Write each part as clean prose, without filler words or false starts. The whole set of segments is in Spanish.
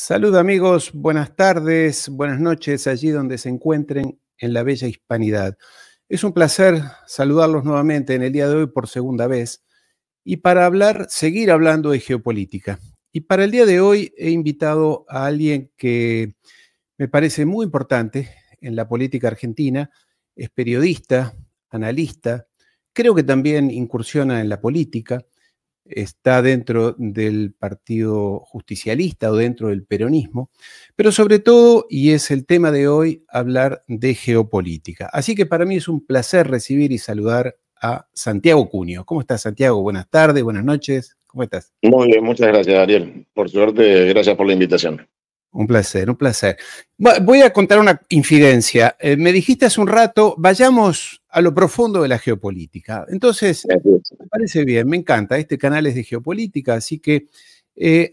Salud amigos, buenas tardes, buenas noches allí donde se encuentren en la bella hispanidad. Es un placer saludarlos nuevamente en el día de hoy por segunda vez y para seguir hablando de geopolítica. Y para el día de hoy he invitado a alguien que me parece muy importante en la política argentina, es periodista, analista, creo que también incursiona en la política. Está dentro del Partido Justicialista o dentro del peronismo, pero sobre todo, y es el tema de hoy, hablar de geopolítica. Así que para mí es un placer recibir y saludar a Santiago Cunio. ¿Cómo estás, Santiago? Buenas tardes, buenas noches. ¿Cómo estás? Muy bien, muchas gracias, Ariel. Por suerte, gracias por la invitación. Un placer, un placer. Voy a contar una infidencia. Me dijiste hace un rato, vayamos a lo profundo de la geopolítica. Entonces, me parece bien, me encanta. Este canal es de geopolítica, así que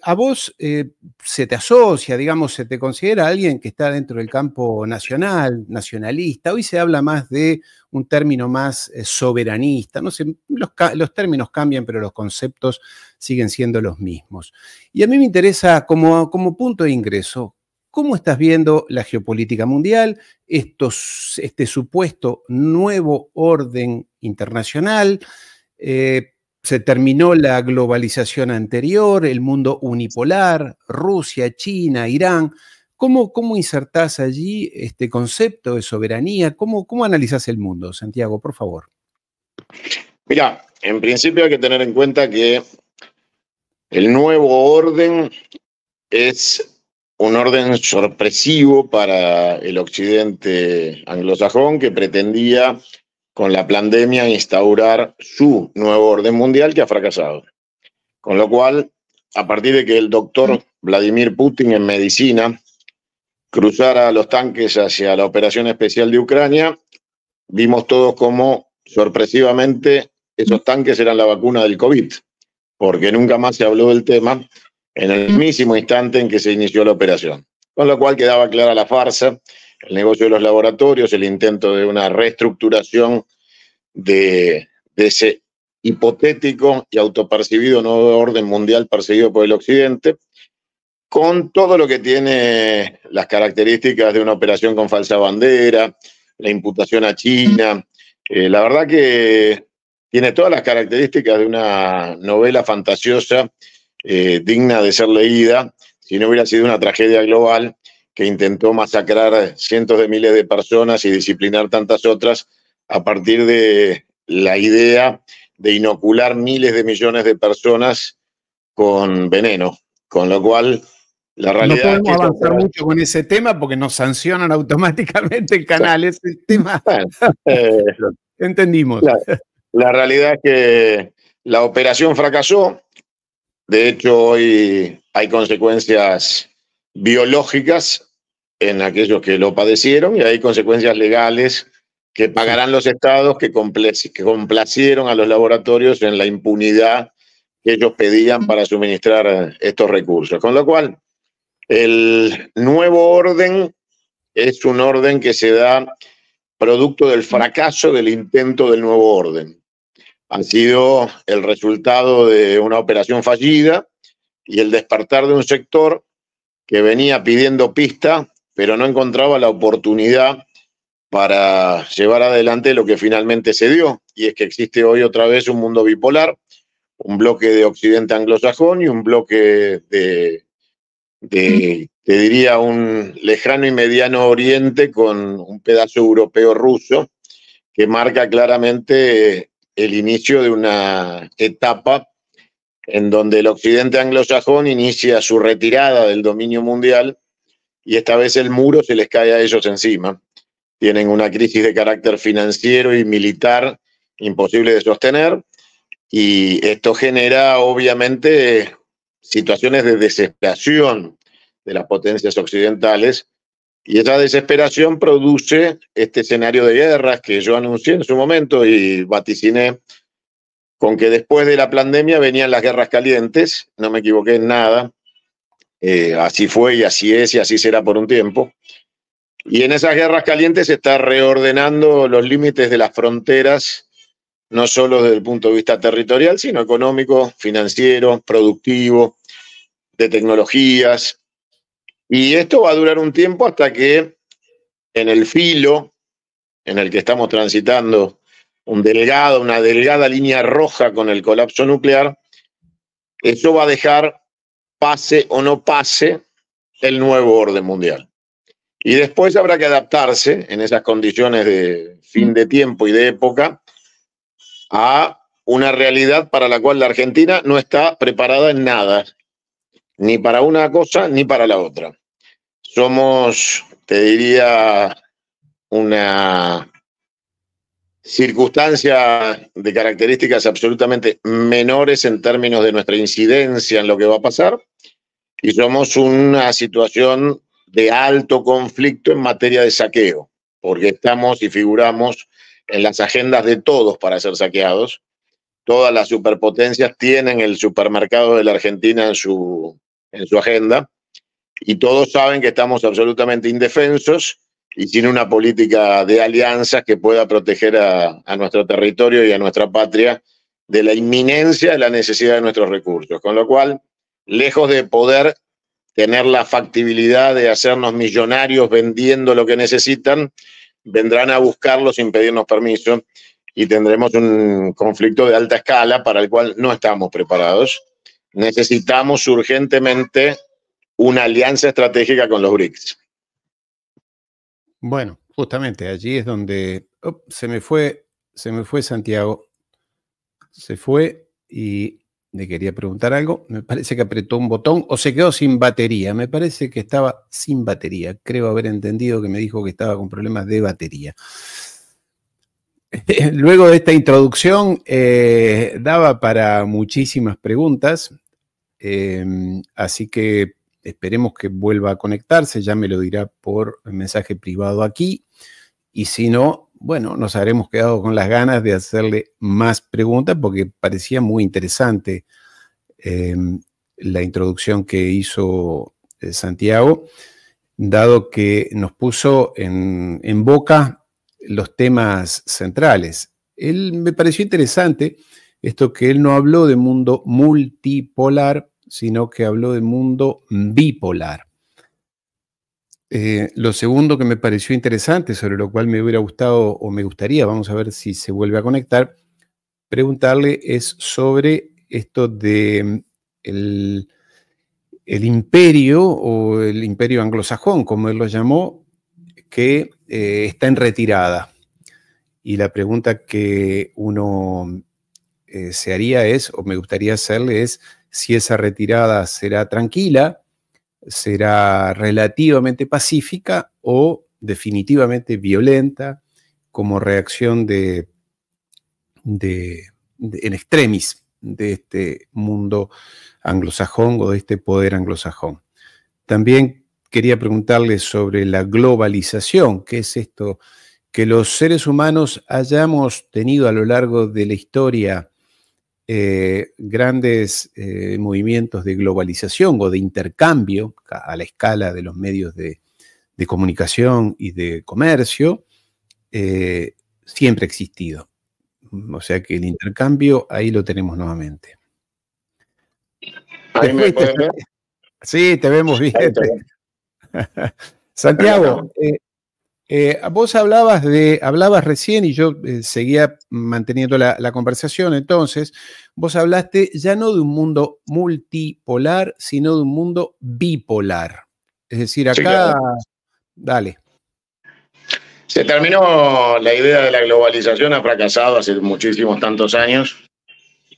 a vos se te asocia, digamos, se te considera alguien que está dentro del campo nacional, nacionalista. Hoy se habla más de un término más soberanista. No sé, los términos cambian, pero los conceptos siguen siendo los mismos. Y a mí me interesa, como punto de ingreso, ¿cómo estás viendo la geopolítica mundial, este supuesto nuevo orden internacional? Se terminó la globalización anterior, el mundo unipolar, Rusia, China, Irán. ¿Cómo insertás allí este concepto de soberanía? ¿Cómo analizás el mundo, Santiago, por favor? Mira, en principio hay que tener en cuenta que el nuevo orden es un orden sorpresivo para el occidente anglosajón que pretendía con la pandemia instaurar su nuevo orden mundial que ha fracasado. Con lo cual, a partir de que el doctor Vladimir Putin en medicina cruzara los tanques hacia la operación especial de Ucrania, vimos todos cómo sorpresivamente esos tanques eran la vacuna del COVID, porque nunca más se habló del tema en el mismísimo instante en que se inició la operación. Con lo cual quedaba clara la farsa, el negocio de los laboratorios, el intento de una reestructuración de ese hipotético y autopercibido nuevo orden mundial perseguido por el Occidente, con todo lo que tiene las características de una operación con falsa bandera, la imputación a China. La verdad que tiene todas las características de una novela fantasiosa digna de ser leída, si no hubiera sido una tragedia global que intentó masacrar cientos de miles de personas y disciplinar tantas otras a partir de la idea de inocular miles de millones de personas con veneno. Con lo cual, la realidad no podemos avanzar mucho con ese tema porque nos sancionan automáticamente el canal. Ese tema. Bueno, entendimos. La realidad es que la operación fracasó. De hecho, hoy hay consecuencias biológicas en aquellos que lo padecieron y hay consecuencias legales que pagarán los estados que complacieron a los laboratorios en la impunidad que ellos pedían para suministrar estos recursos. Con lo cual, el nuevo orden es un orden que se da producto del fracaso del intento del nuevo orden. Ha sido el resultado de una operación fallida y el despertar de un sector que venía pidiendo pista, pero no encontraba la oportunidad para llevar adelante lo que finalmente se dio. Y es que existe hoy otra vez un mundo bipolar, un bloque de occidente anglosajón y un bloque te diría, un lejano y mediano oriente con un pedazo europeo ruso que marca claramente el inicio de una etapa en donde el occidente anglosajón inicia su retirada del dominio mundial y esta vez el muro se les cae a ellos encima. Tienen una crisis de carácter financiero y militar imposible de sostener y esto genera obviamente situaciones de desesperación de las potencias occidentales y esa desesperación produce este escenario de guerras que yo anuncié en su momento y vaticiné con que después de la pandemia venían las guerras calientes, no me equivoqué en nada, así fue y así es y así será por un tiempo. Y en esas guerras calientes se está reordenando los límites de las fronteras, no solo desde el punto de vista territorial, sino económico, financiero, productivo, de tecnologías. Y esto va a durar un tiempo hasta que en el filo en el que estamos transitando una delgada línea roja con el colapso nuclear, eso va a dejar, pase o no pase, el nuevo orden mundial. Y después habrá que adaptarse en esas condiciones de fin de tiempo y de época a una realidad para la cual la Argentina no está preparada en nada, ni para una cosa ni para la otra. Somos, te diría, una circunstancia de características absolutamente menores en términos de nuestra incidencia en lo que va a pasar, y somos una situación de alto conflicto en materia de saqueo, porque estamos y figuramos en las agendas de todos para ser saqueados. Todas las superpotencias tienen el supermercado de la Argentina en su agenda, y todos saben que estamos absolutamente indefensos y sin una política de alianzas que pueda proteger a nuestro territorio y a nuestra patria de la inminencia de la necesidad de nuestros recursos. Con lo cual, lejos de poder tener la factibilidad de hacernos millonarios vendiendo lo que necesitan, vendrán a buscarlo sin pedirnos permiso, y tendremos un conflicto de alta escala para el cual no estamos preparados. Necesitamos urgentemente una alianza estratégica con los BRICS. Bueno, justamente allí es donde se me fue Santiago. Se fue y le quería preguntar algo. Me parece que apretó un botón o se quedó sin batería. Me parece que estaba sin batería. Creo haber entendido que me dijo que estaba con problemas de batería. Luego de esta introducción, daba para muchísimas preguntas. Así que esperemos que vuelva a conectarse, ya me lo dirá por mensaje privado aquí, y si no, bueno, nos habremos quedado con las ganas de hacerle más preguntas porque parecía muy interesante la introducción que hizo Santiago, dado que nos puso en boca los temas centrales. Me pareció interesante esto que él no habló de mundo multipolar, sino que habló de mundo bipolar. Lo segundo que me pareció interesante, sobre lo cual me hubiera gustado o me gustaría, vamos a ver si se vuelve a conectar, preguntarle es sobre esto de el imperio o el imperio anglosajón, como él lo llamó, que está en retirada. Y la pregunta que uno se haría es, o me gustaría hacerle es, si esa retirada será tranquila, será relativamente pacífica o definitivamente violenta como reacción en extremis de este mundo anglosajón o de este poder anglosajón. También quería preguntarle sobre la globalización. ¿Qué es esto? Que los seres humanos hayamos tenido a lo largo de la historia grandes movimientos de globalización o de intercambio a la escala de los medios de comunicación y de comercio, siempre ha existido. O sea que el intercambio ahí lo tenemos nuevamente. ¿Ahí me puedes ver? Sí, te vemos bien. Santiago, vos hablabas recién y yo seguía manteniendo la conversación. Entonces, vos hablaste ya no de un mundo multipolar, sino de un mundo bipolar. Es decir, acá, sí, claro. Dale. Se terminó la idea de la globalización, ha fracasado hace muchísimos tantos años,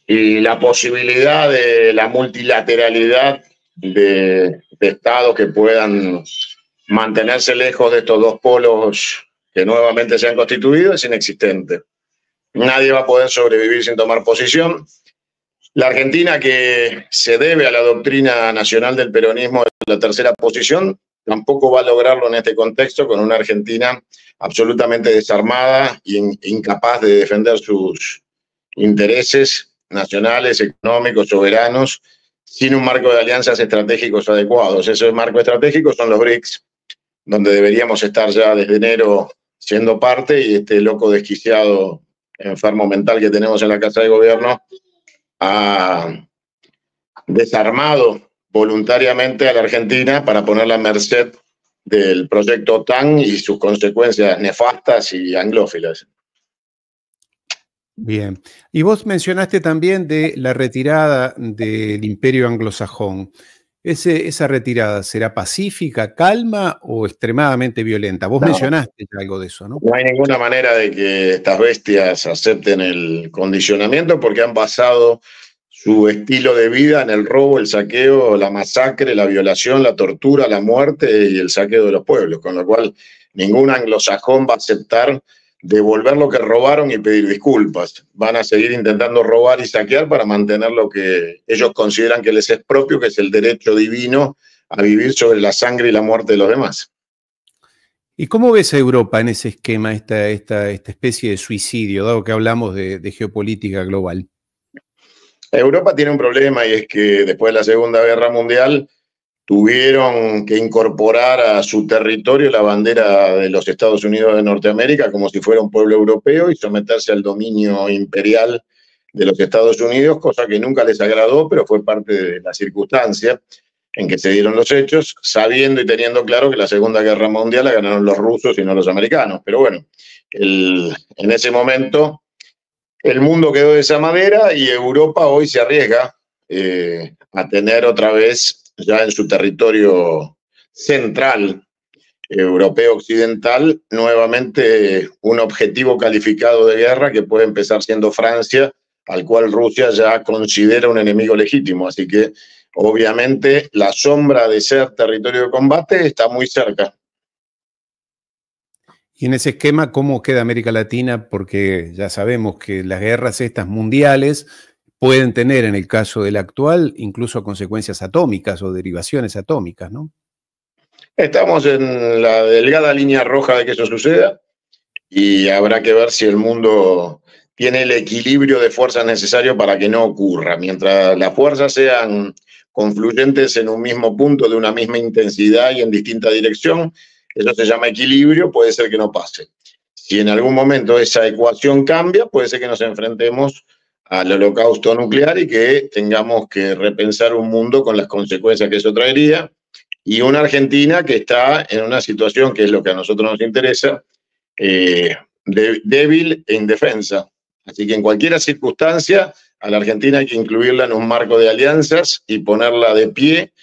y la posibilidad de la multilateralidad de estados que puedan mantenerse lejos de estos dos polos que nuevamente se han constituido es inexistente. Nadie va a poder sobrevivir sin tomar posición. La Argentina, que se debe a la doctrina nacional del peronismo de la tercera posición, tampoco va a lograrlo en este contexto, con una Argentina absolutamente desarmada e incapaz de defender sus intereses nacionales, económicos, soberanos, sin un marco de alianzas estratégicos adecuados. Esos marcos estratégicos son los BRICS, donde deberíamos estar ya desde enero siendo parte, y este loco desquiciado, enfermo mental que tenemos en la Casa de Gobierno ha desarmado voluntariamente a la Argentina para ponerla a merced del proyecto OTAN y sus consecuencias nefastas y anglófilas. Bien. Y vos mencionaste también de la retirada del imperio anglosajón. ¿Esa retirada será pacífica, calma o extremadamente violenta? Vos No, mencionaste algo de eso, ¿no? no hay ninguna manera de que estas bestias acepten el condicionamiento porque han basado su estilo de vida en el robo, el saqueo, la masacre, la violación, la tortura, la muerte y el saqueo de los pueblos, con lo cual ningún anglosajón va a aceptar devolver lo que robaron y pedir disculpas. Van a seguir intentando robar y saquear para mantener lo que ellos consideran que les es propio, que es el derecho divino a vivir sobre la sangre y la muerte de los demás. ¿Y cómo ves a Europa en ese esquema, esta especie de suicidio, dado que hablamos de geopolítica global? Europa tiene un problema y es que después de la Segunda Guerra Mundial tuvieron que incorporar a su territorio la bandera de los Estados Unidos de Norteamérica como si fuera un pueblo europeo y someterse al dominio imperial de los Estados Unidos, cosa que nunca les agradó, pero fue parte de la circunstancia en que se dieron los hechos, sabiendo y teniendo claro que la Segunda Guerra Mundial la ganaron los rusos y no los americanos. Pero bueno, en ese momento el mundo quedó de esa manera y Europa hoy se arriesga a tener otra vez ya en su territorio central europeo occidental nuevamente un objetivo calificado de guerra que puede empezar siendo Francia, al cual Rusia ya considera un enemigo legítimo. Así que obviamente la sombra de ser territorio de combate está muy cerca. Y en ese esquema, ¿cómo queda América Latina? Porque ya sabemos que las guerras estas mundiales pueden tener, en el caso del actual, incluso consecuencias atómicas o derivaciones atómicas, ¿no? Estamos en la delgada línea roja de que eso suceda y habrá que ver si el mundo tiene el equilibrio de fuerzas necesario para que no ocurra. Mientras las fuerzas sean confluyentes en un mismo punto, de una misma intensidad y en distinta dirección, eso se llama equilibrio, puede ser que no pase. Si en algún momento esa ecuación cambia, puede ser que nos enfrentemos al holocausto nuclear y que tengamos que repensar un mundo con las consecuencias que eso traería. Y una Argentina que está en una situación que es lo que a nosotros nos interesa, débil e indefensa. Así que en cualquier circunstancia, a la Argentina hay que incluirla en un marco de alianzas y ponerla de pie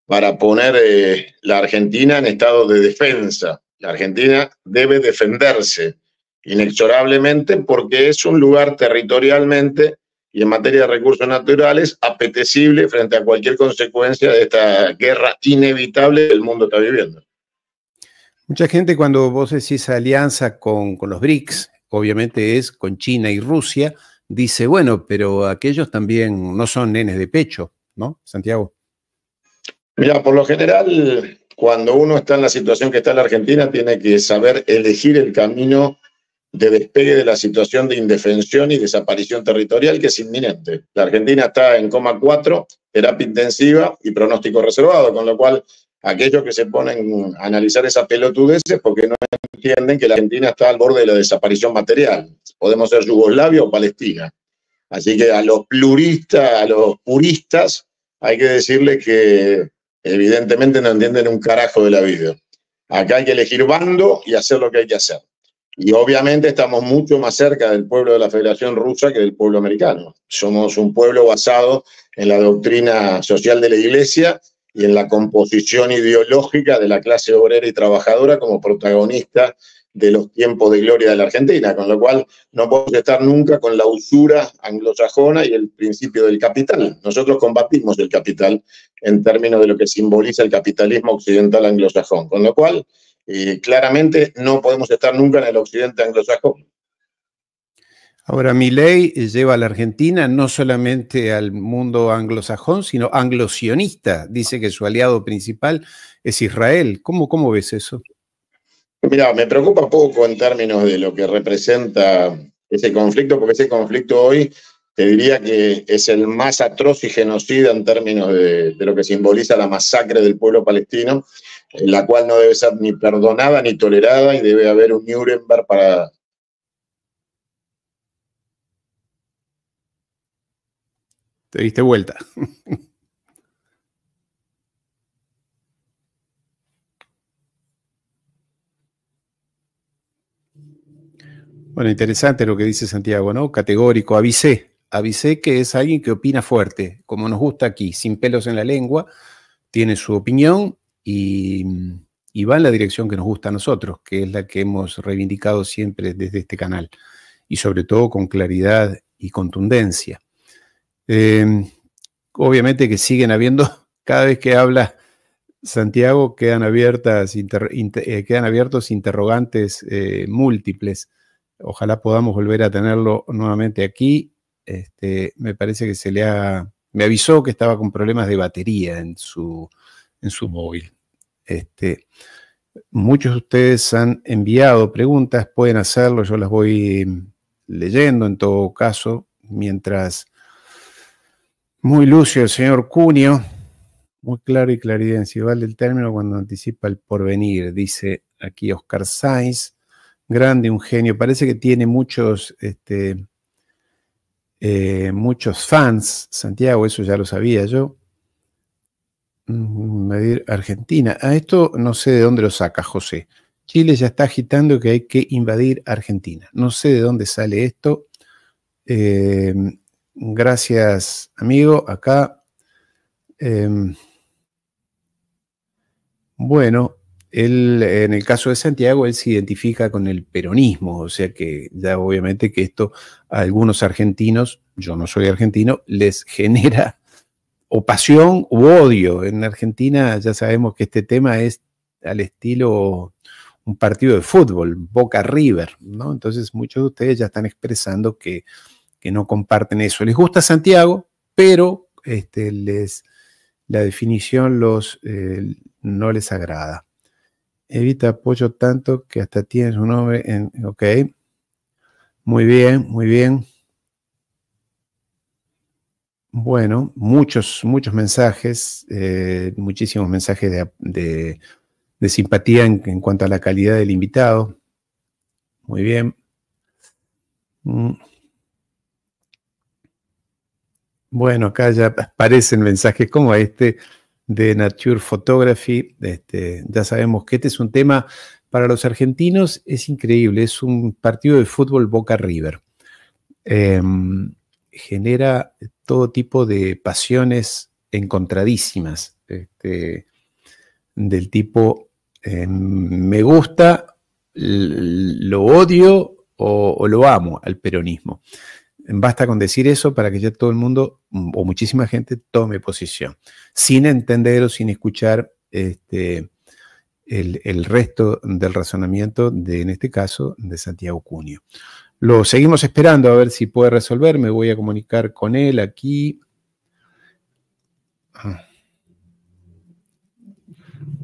para poner la Argentina en estado de defensa. La Argentina debe defenderse inexorablemente porque es un lugar territorialmente y en materia de recursos naturales apetecible frente a cualquier consecuencia de esta guerra inevitable que el mundo está viviendo. Mucha gente cuando vos decís alianza con los BRICS, obviamente es con China y Rusia, dice, bueno, pero aquellos también no son nenes de pecho, ¿no, Santiago? Mira, por lo general, cuando uno está en la situación que está la Argentina, tiene que saber elegir el camino de despegue de la situación de indefensión y desaparición territorial que es inminente. La Argentina está en coma 4, terapia intensiva y pronóstico reservado, con lo cual aquellos que se ponen a analizar esa pelotudez es porque no entienden que la Argentina está al borde de la desaparición material. Podemos ser Yugoslavia o Palestina. Así que a los pluristas, a los puristas, hay que decirles que evidentemente no entienden un carajo de la vida. Acá hay que elegir bando y hacer lo que hay que hacer. Y obviamente estamos mucho más cerca del pueblo de la Federación Rusa que del pueblo americano. Somos un pueblo basado en la doctrina social de la Iglesia y en la composición ideológica de la clase obrera y trabajadora como protagonista de los tiempos de gloria de la Argentina, con lo cual no podemos estar nunca con la usura anglosajona y el principio del capital. Nosotros combatimos el capital en términos de lo que simboliza el capitalismo occidental anglosajón, con lo cual claramente no podemos estar nunca en el occidente anglosajón. Ahora, Milei lleva a la Argentina no solamente al mundo anglosajón, sino anglosionista. Dice que su aliado principal es Israel. ¿Cómo ves eso? Mira, me preocupa poco en términos de lo que representa ese conflicto, porque ese conflicto hoy te diría que es el más atroz y genocida en términos de lo que simboliza la masacre del pueblo palestino, en la cual no debe ser ni perdonada ni tolerada y debe haber un Nuremberg para... Te diste vuelta. Bueno, interesante lo que dice Santiago, ¿no? Categórico, avisé que es alguien que opina fuerte, como nos gusta aquí, sin pelos en la lengua, tiene su opinión y va en la dirección que nos gusta a nosotros, que es la que hemos reivindicado siempre desde este canal, y sobre todo con claridad y contundencia. Obviamente que siguen habiendo, cada vez que habla Santiago, quedan abiertos interrogantes múltiples. Ojalá podamos volver a tenerlo nuevamente aquí. Me parece que me avisó que estaba con problemas de batería en su móvil. Muchos de ustedes han enviado preguntas, pueden hacerlo, yo las voy leyendo en todo caso, mientras muy lucio el señor Cunio, muy claro y claridencio, vale el término cuando anticipa el porvenir, dice aquí Oscar Sainz, grande, un genio, parece que tiene muchos fans, Santiago, eso ya lo sabía yo. Invadir Argentina. Esto no sé de dónde lo saca, José. Chile ya está agitando que hay que invadir Argentina. No sé de dónde sale esto. Gracias, amigo. Acá. Bueno, él, en el caso de Santiago, él se identifica con el peronismo, o sea que ya obviamente que esto a algunos argentinos, yo no soy argentino, les genera o pasión u odio. En Argentina ya sabemos que este tema es al estilo un partido de fútbol, Boca River, ¿no? Entonces muchos de ustedes ya están expresando que no comparten eso. Les gusta Santiago, pero la definición no les agrada. Evita apoyo tanto que hasta tiene su nombre en... Ok. Muy bien, muy bien. Bueno, muchos mensajes, muchísimos mensajes de simpatía en cuanto a la calidad del invitado. Muy bien. Bueno, acá ya aparecen mensajes como este de Nature Photography. Ya sabemos que este es un tema para los argentinos, es increíble, es un partido de fútbol Boca River. Genera todo tipo de pasiones encontradísimas, del tipo me gusta, lo odio o lo amo al peronismo. Basta con decir eso para que ya todo el mundo o muchísima gente tome posición, sin entender o sin escuchar el resto del razonamiento en este caso, de Santiago Cunio. Lo seguimos esperando a ver si puede resolver. Me voy a comunicar con él aquí.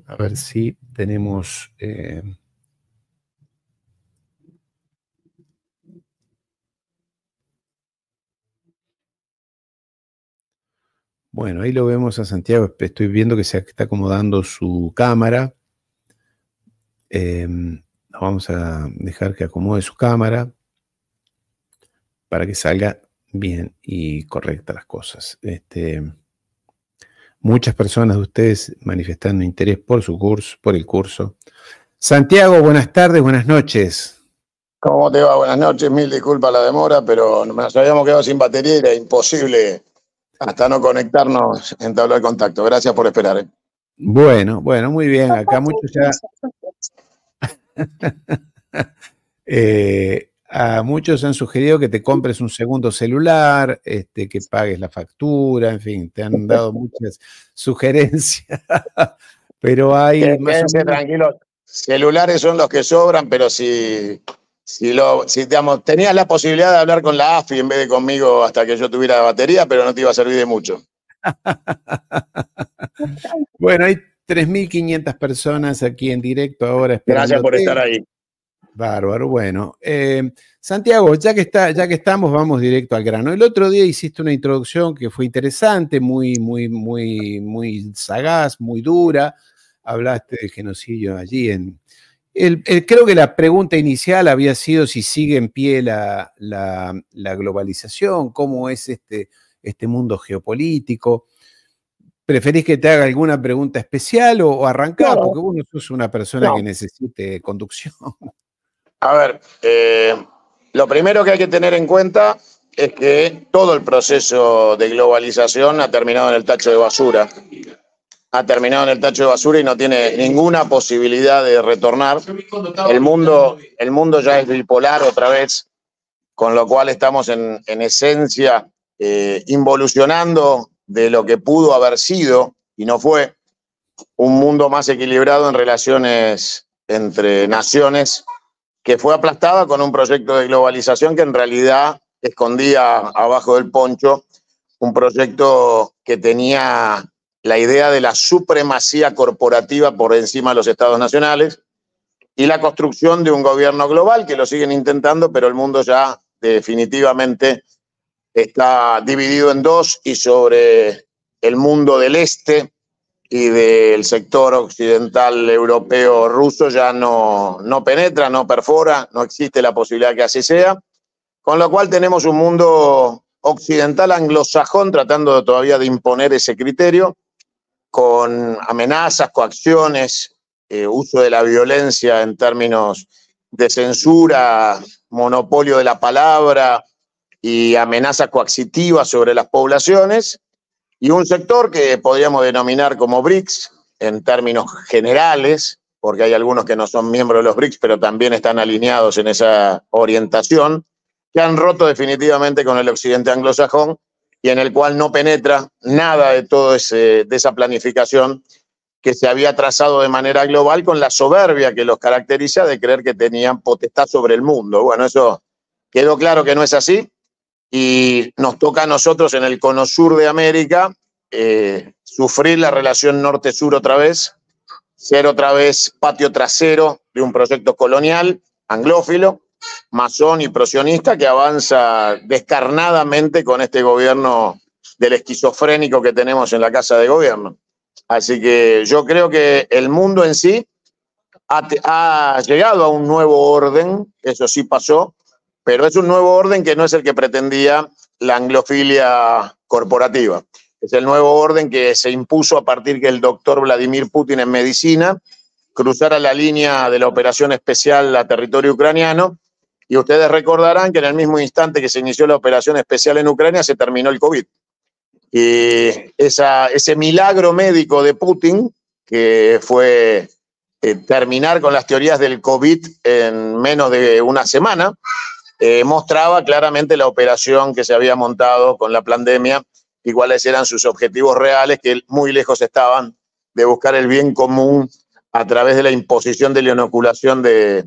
A ver si tenemos... Bueno, ahí lo vemos a Santiago. Estoy viendo que se está acomodando su cámara. Vamos a dejar que acomode su cámara para que salga bien y correcta las cosas. Muchas personas de ustedes manifestando interés por su curso, por el curso. Santiago, buenas tardes, buenas noches. ¿Cómo te va? Buenas noches, mil disculpas la demora, pero nos habíamos quedado sin batería y era imposible hasta no conectarnos, entablar contacto. Gracias por esperar. Bueno, muy bien. Acá muchos ya... a muchos han sugerido que te compres un segundo celular, que pagues la factura, en fin, te han dado muchas sugerencias. Pero hay más o menos... tranquilos, celulares son los que sobran, pero si digamos, tenías la posibilidad de hablar con la AFI en vez de conmigo hasta que yo tuviera batería, pero no te iba a servir de mucho. Bueno, hay 3.500 personas aquí en directo ahora esperando. Gracias por estar ahí. Bárbaro, bueno. Santiago, ya que estamos, vamos directo al grano. El otro día hiciste una introducción que fue interesante, muy sagaz, muy dura. Hablaste del genocidio allí en... creo que la pregunta inicial había sido si sigue en pie la globalización, cómo es este mundo geopolítico. ¿Preferís que te haga alguna pregunta especial o arrancar? Porque vos no sos una persona que necesite conducción. A ver, Lo primero que hay que tener en cuenta es que todo el proceso de globalización ha terminado en el tacho de basura. Ha terminado en el tacho de basura y no tiene ninguna posibilidad de retornar. El mundo ya es bipolar otra vez, con lo cual estamos en esencia involucionando de lo que pudo haber sido, y no fue, un mundo más equilibrado en relaciones entre naciones, que fue aplastada con un proyecto de globalización que en realidad escondía abajo del poncho un proyecto que tenía la idea de la supremacía corporativa por encima de los estados nacionales y la construcción de un gobierno global, que lo siguen intentando, pero el mundo ya definitivamente está dividido en dos, y sobre el mundo del este y del sector occidental europeo ruso ya no penetra, no perfora, no existe la posibilidad que así sea, con lo cual tenemos un mundo occidental anglosajón tratando todavía de imponer ese criterio, con amenazas, coacciones, uso de la violencia en términos de censura, monopolio de la palabra y amenazas coaccitivas sobre las poblaciones, y un sector que podríamos denominar como BRICS en términos generales, porque hay algunos que no son miembros de los BRICS, pero también están alineados en esa orientación, que han roto definitivamente con el occidente anglosajón y en el cual no penetra nada de todo de esa planificación que se había trazado de manera global, con la soberbia que los caracteriza de creer que tenían potestad sobre el mundo. Bueno, eso quedó claro que no es así, y nos toca a nosotros en el cono sur de América sufrir la relación norte-sur otra vez, ser otra vez patio trasero de un proyecto colonial, anglófilo, masón y prosionista, que avanza descarnadamente con este gobierno del esquizofrénico que tenemos en la Casa de Gobierno. Así que yo creo que el mundo en sí ha llegado a un nuevo orden, eso sí pasó, pero es un nuevo orden que no es el que pretendía la anglofilia corporativa. Es el nuevo orden que se impuso a partir que el doctor Vladimir Putin en medicina cruzara la línea de la operación especial a territorio ucraniano, y ustedes recordarán que en el mismo instante que se inició la operación especial en Ucrania se terminó el COVID. Y ese milagro médico de Putin, que fue terminar con las teorías del COVID en menos de una semana, mostraba claramente la operación que se había montado con la pandemia y cuáles eran sus objetivos reales, que muy lejos estaban de buscar el bien común a través de la imposición de la inoculación de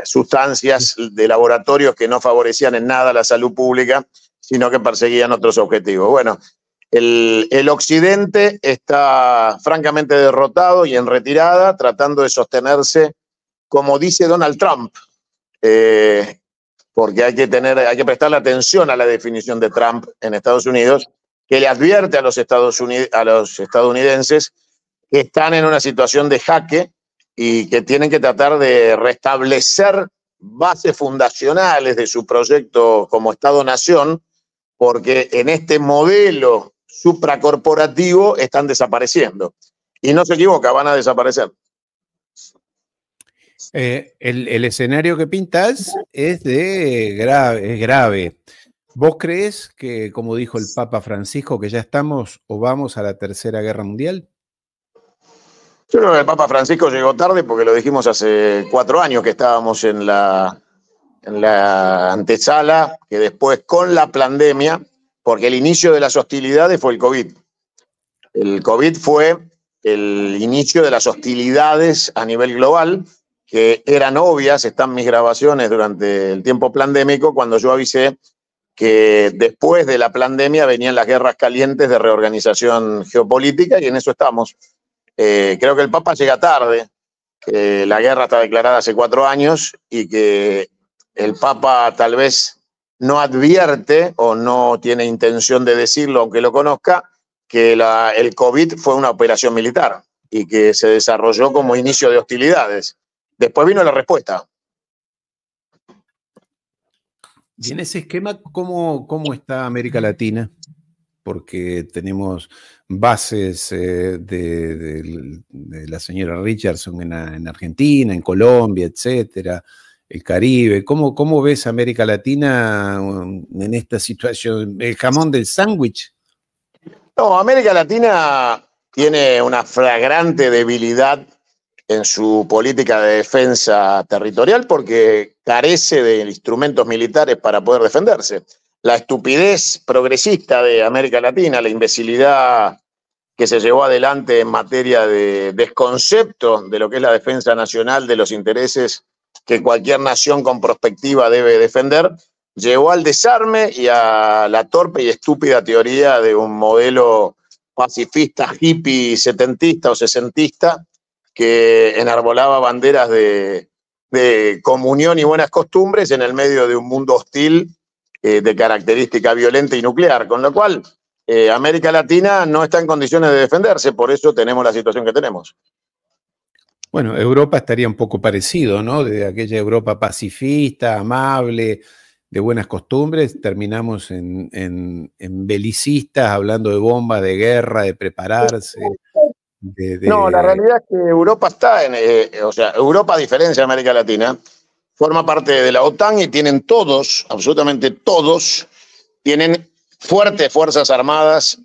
sustancias de laboratorios que no favorecían en nada la salud pública, sino que perseguían otros objetivos. Bueno, el Occidente está francamente derrotado y en retirada, tratando de sostenerse, como dice Donald Trump, porque hay que prestarle atención a la definición de Trump en Estados Unidos, que le advierte a los estadounidenses que están en una situación de jaque y que tienen que tratar de restablecer bases fundacionales de su proyecto como Estado-nación, porque en este modelo supracorporativo están desapareciendo. Y no se equivoca, van a desaparecer. El escenario que pintas es grave. ¿Vos crees que, como dijo el Papa Francisco, que ya estamos o vamos a la Tercera Guerra Mundial? Yo creo que el Papa Francisco llegó tarde, porque lo dijimos hace 4 años que estábamos en la antesala, que después con la pandemia, porque el inicio de las hostilidades fue el COVID. El COVID fue el inicio de las hostilidades a nivel global, que eran obvias, están mis grabaciones durante el tiempo pandémico, cuando yo avisé que después de la pandemia venían las guerras calientes de reorganización geopolítica, y en eso estamos. Creo que el Papa llega tarde, que la guerra está declarada hace 4 años y que el Papa tal vez no advierte o no tiene intención de decirlo, aunque lo conozca, que el COVID fue una operación militar y que se desarrolló como inicio de hostilidades. Después vino la respuesta. Y en ese esquema, ¿cómo está América Latina? Porque tenemos bases de la señora Richardson en Argentina, en Colombia, etcétera. el Caribe. ¿Cómo ves América Latina en esta situación? ¿El jamón del sándwich? No, América Latina tiene una flagrante debilidad en su política de defensa territorial porque carece de instrumentos militares para poder defenderse. La estupidez progresista de América Latina, la imbecilidad que se llevó adelante en materia de desconcepto de lo que es la defensa nacional, de los intereses que cualquier nación con prospectiva debe defender, llevó al desarme y a la torpe y estúpida teoría de un modelo pacifista, hippie, setentista o sesentista, que enarbolaba banderas de comunión y buenas costumbres en el medio de un mundo hostil de característica violenta y nuclear, con lo cual América Latina no está en condiciones de defenderse, por eso tenemos la situación que tenemos. Bueno, Europa estaría un poco parecido, ¿no? De aquella Europa pacifista, amable, de buenas costumbres, terminamos en belicistas, hablando de bombas, de guerra, de prepararse. No, la realidad es que Europa está o sea, Europa, a diferencia de América Latina, forma parte de la OTAN y tienen todos, absolutamente todos, tienen fuertes fuerzas armadas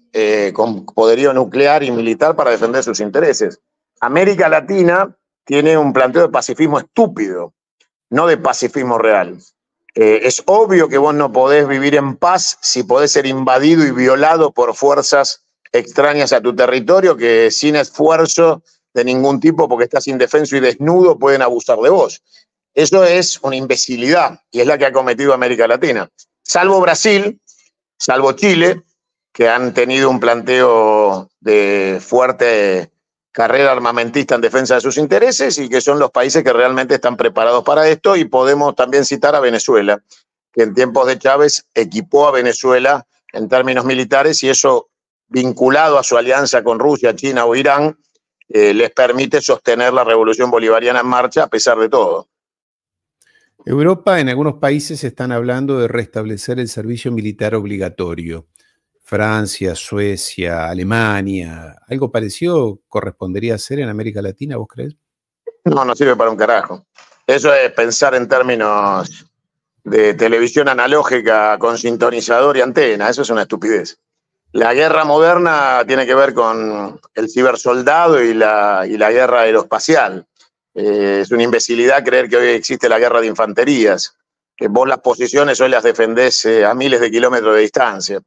con poderío nuclear y militar para defender sus intereses. América Latina tiene un planteo de pacifismo estúpido, no de pacifismo real. Es obvio que vos no podés vivir en paz si podés ser invadido y violado por fuerzas extrañas a tu territorio que sin esfuerzo de ningún tipo, porque estás indefenso y desnudo, pueden abusar de vos. Eso es una imbecilidad y es la que ha cometido América Latina. Salvo Brasil, salvo Chile, que han tenido un planteo de fuerte carrera armamentista en defensa de sus intereses y que son los países que realmente están preparados para esto. Y podemos también citar a Venezuela, que en tiempos de Chávez equipó a Venezuela en términos militares y eso, vinculado a su alianza con Rusia, China o Irán, les permite sostener la revolución bolivariana en marcha a pesar de todo. Europa, en algunos países están hablando de restablecer el servicio militar obligatorio. Francia, Suecia, Alemania, ¿algo parecido correspondería a hacer en América Latina, vos crees? No, no sirve para un carajo. Eso es pensar en términos de televisión analógica con sintonizador y antena. Eso es una estupidez. La guerra moderna tiene que ver con el cibersoldado y la guerra aeroespacial. Es una imbecilidad creer que hoy existe la guerra de infanterías, que vos las posiciones hoy las defendés a miles de kilómetros de distancia.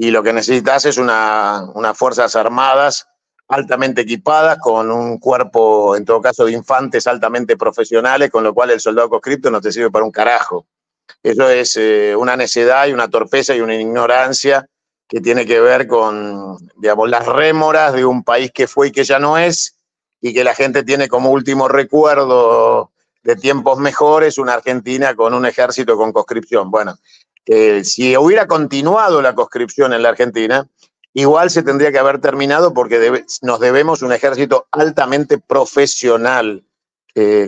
Y lo que necesitas es unas fuerzas armadas altamente equipadas, con un cuerpo, en todo caso, de infantes altamente profesionales, con lo cual el soldado conscripto no te sirve para un carajo. Eso es una necedad y una torpeza y una ignorancia que tiene que ver con, digamos, las rémoras de un país que fue y que ya no es, y que la gente tiene como último recuerdo de tiempos mejores una Argentina con un ejército con conscripción. Bueno, si hubiera continuado la conscripción en la Argentina, igual se tendría que haber terminado porque nos debemos un ejército altamente profesional,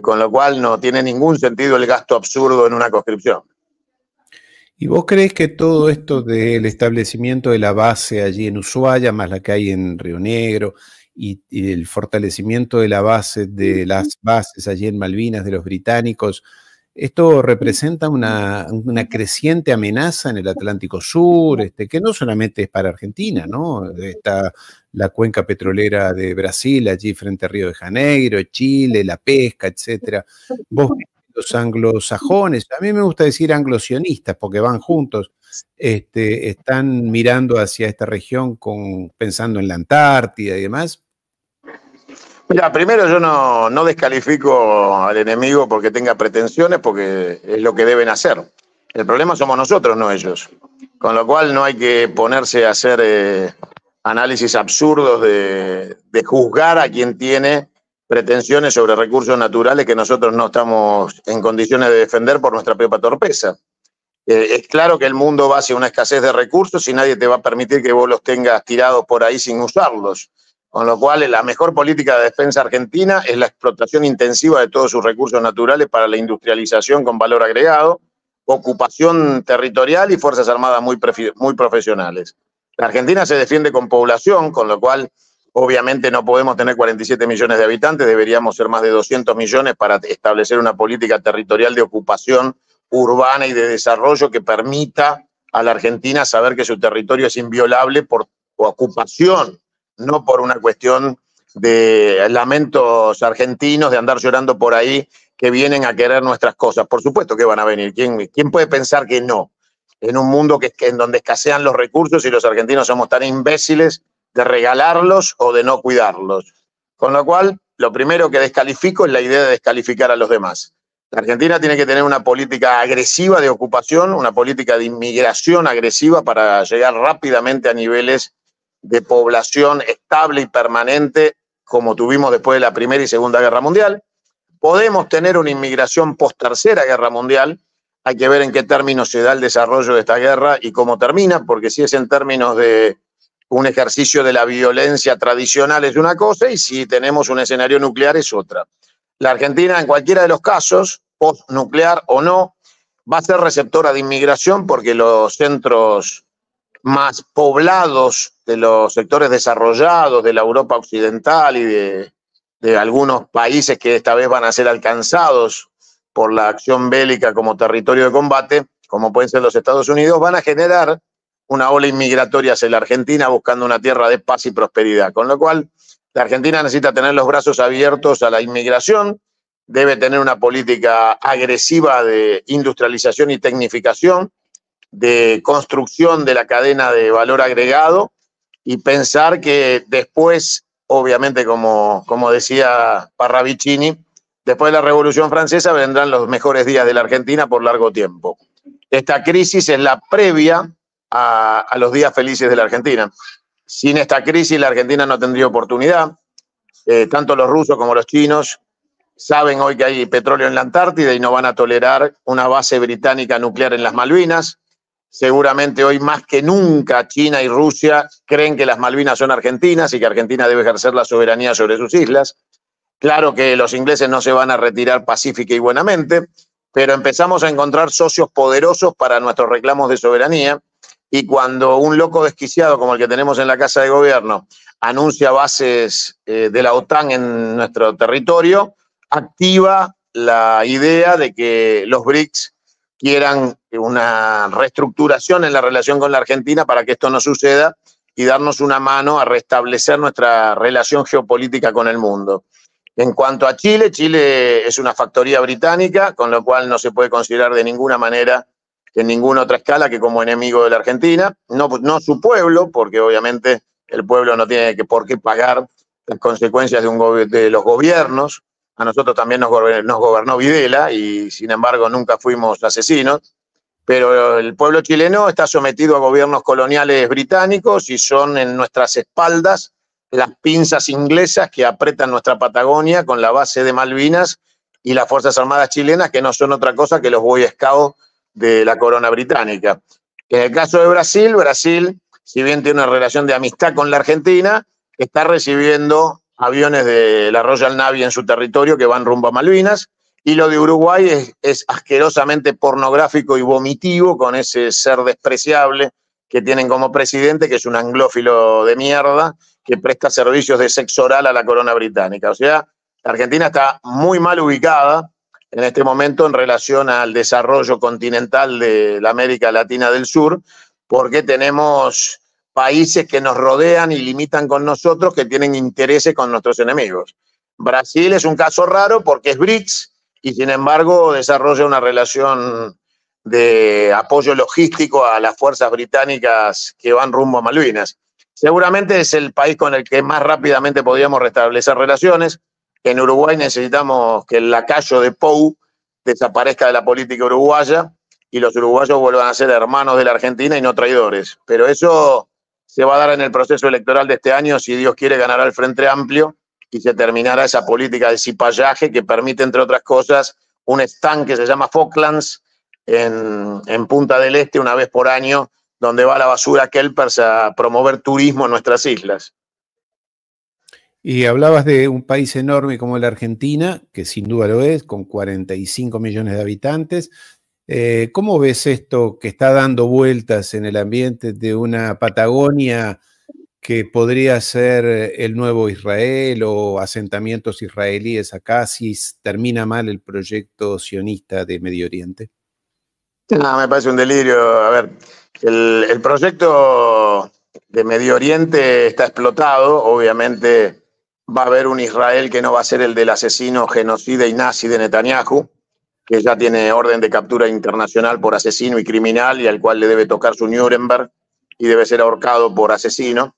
con lo cual no tiene ningún sentido el gasto absurdo en una conscripción. ¿Y vos crees que todo esto del establecimiento de la base allí en Ushuaia, más la que hay en Río Negro, y el fortalecimiento de la base, de las bases allí en Malvinas de los británicos, esto representa una creciente amenaza en el Atlántico Sur, que no solamente es para Argentina, ¿no? Está la cuenca petrolera de Brasil, allí frente a Río de Janeiro, Chile, la pesca, etcétera. Vos, los anglosajones, a mí me gusta decir anglosionistas porque van juntos, están mirando hacia esta región pensando en la Antártida y demás. Mira, primero yo no descalifico al enemigo porque tenga pretensiones, porque es lo que deben hacer. El problema somos nosotros, no ellos. Con lo cual no hay que ponerse a hacer análisis absurdos de juzgar a quien tiene pretensiones sobre recursos naturales que nosotros no estamos en condiciones de defender por nuestra propia torpeza. Es claro que el mundo va hacia una escasez de recursos y nadie te va a permitir que vos los tengas tirados por ahí sin usarlos. Con lo cual, la mejor política de defensa argentina es la explotación intensiva de todos sus recursos naturales para la industrialización con valor agregado, ocupación territorial y fuerzas armadas muy profesionales. La Argentina se defiende con población, con lo cual Obviamente no podemos tener 47 millones de habitantes, deberíamos ser más de 200 millones para establecer una política territorial de ocupación urbana y de desarrollo que permita a la Argentina saber que su territorio es inviolable por ocupación, no por una cuestión de lamentos argentinos, de andar llorando por ahí que vienen a querer nuestras cosas. Por supuesto que van a venir. ¿Quién puede pensar que no? En un mundo en donde escasean los recursos y los argentinos somos tan imbéciles de regalarlos o de no cuidarlos. Con lo cual, lo primero que descalifico es la idea de descalificar a los demás. La Argentina tiene que tener una política agresiva de ocupación, una política de inmigración agresiva para llegar rápidamente a niveles de población estable y permanente como tuvimos después de la Primera y Segunda Guerra Mundial. Podemos tener una inmigración post-Tercera Guerra Mundial. Hay que ver en qué términos se da el desarrollo de esta guerra y cómo termina, porque si es en términos de un ejercicio de la violencia tradicional es una cosa y si tenemos un escenario nuclear es otra. La Argentina, en cualquiera de los casos, post-nuclear o no, va a ser receptora de inmigración porque los centros más poblados de los sectores desarrollados de la Europa occidental y de algunos países que esta vez van a ser alcanzados por la acción bélica como territorio de combate, como pueden ser los Estados Unidos, van a generar una ola inmigratoria hacia la Argentina buscando una tierra de paz y prosperidad. Con lo cual, la Argentina necesita tener los brazos abiertos a la inmigración, debe tener una política agresiva de industrialización y tecnificación, de construcción de la cadena de valor agregado y pensar que después, obviamente, como decía Parravicini, después de la Revolución Francesa vendrán los mejores días de la Argentina por largo tiempo. Esta crisis es la previa a los días felices de la Argentina. Sin esta crisis la Argentina no tendría oportunidad. Tanto los rusos como los chinos saben hoy que hay petróleo en la Antártida y no van a tolerar una base británica nuclear en las Malvinas. Seguramente hoy más que nunca China y Rusia creen que las Malvinas son argentinas y que Argentina debe ejercer la soberanía sobre sus islas. Claro que los ingleses no se van a retirar pacífica y buenamente, pero empezamos a encontrar socios poderosos para nuestros reclamos de soberanía. Y cuando un loco desquiciado como el que tenemos en la Casa de Gobierno anuncia bases de la OTAN en nuestro territorio, activa la idea de que los BRICS quieran una reestructuración en la relación con la Argentina para que esto no suceda y darnos una mano a restablecer nuestra relación geopolítica con el mundo. En cuanto a Chile, Chile es una factoría británica, con lo cual no se puede considerar de ninguna manera, en ninguna otra escala, que como enemigo de la Argentina. No su pueblo, porque obviamente el pueblo no tiene por qué pagar las consecuencias de los gobiernos. A nosotros también nos gobernó Videla y sin embargo nunca fuimos asesinos. Pero el pueblo chileno está sometido a gobiernos coloniales británicos y son en nuestras espaldas las pinzas inglesas que apretan nuestra Patagonia con la base de Malvinas y las Fuerzas Armadas chilenas, que no son otra cosa que los Boy Scouts de la corona británica. En el caso de Brasil, si bien tiene una relación de amistad con la Argentina, está recibiendo aviones de la Royal Navy en su territorio que van rumbo a Malvinas, y lo de Uruguay es asquerosamente pornográfico y vomitivo con ese ser despreciable que tienen como presidente, que es un anglófilo de mierda, que presta servicios de sexo oral a la corona británica. O sea, la Argentina está muy mal ubicada en este momento en relación al desarrollo continental de la América Latina del Sur, porque tenemos países que nos rodean y limitan con nosotros que tienen intereses con nuestros enemigos. Brasil es un caso raro porque es BRICS y sin embargo desarrolla una relación de apoyo logístico a las fuerzas británicas que van rumbo a Malvinas. Seguramente es el país con el que más rápidamente podríamos restablecer relaciones. En Uruguay necesitamos que el lacayo de Pou desaparezca de la política uruguaya y los uruguayos vuelvan a ser hermanos de la Argentina y no traidores. Pero eso se va a dar en el proceso electoral de este año. Si Dios quiere, ganará el Frente Amplio y se terminará esa política de cipallaje que permite, entre otras cosas, un stand que se llama Falklands en Punta del Este una vez por año, donde va la basura Kelpers a promover turismo en nuestras islas. Y hablabas de un país enorme como la Argentina, que sin duda lo es, con 45 millones de habitantes. ¿Cómo ves esto que está dando vueltas en el ambiente de una Patagonia que podría ser el nuevo Israel o asentamientos israelíes acá si termina mal el proyecto sionista de Medio Oriente? No, me parece un delirio. A ver, el proyecto de Medio Oriente está explotado. Obviamente va a haber un Israel que no va a ser el del asesino, genocida y nazi de Netanyahu, que ya tiene orden de captura internacional por asesino y criminal y al cual le debe tocar su Nuremberg y debe ser ahorcado por asesino.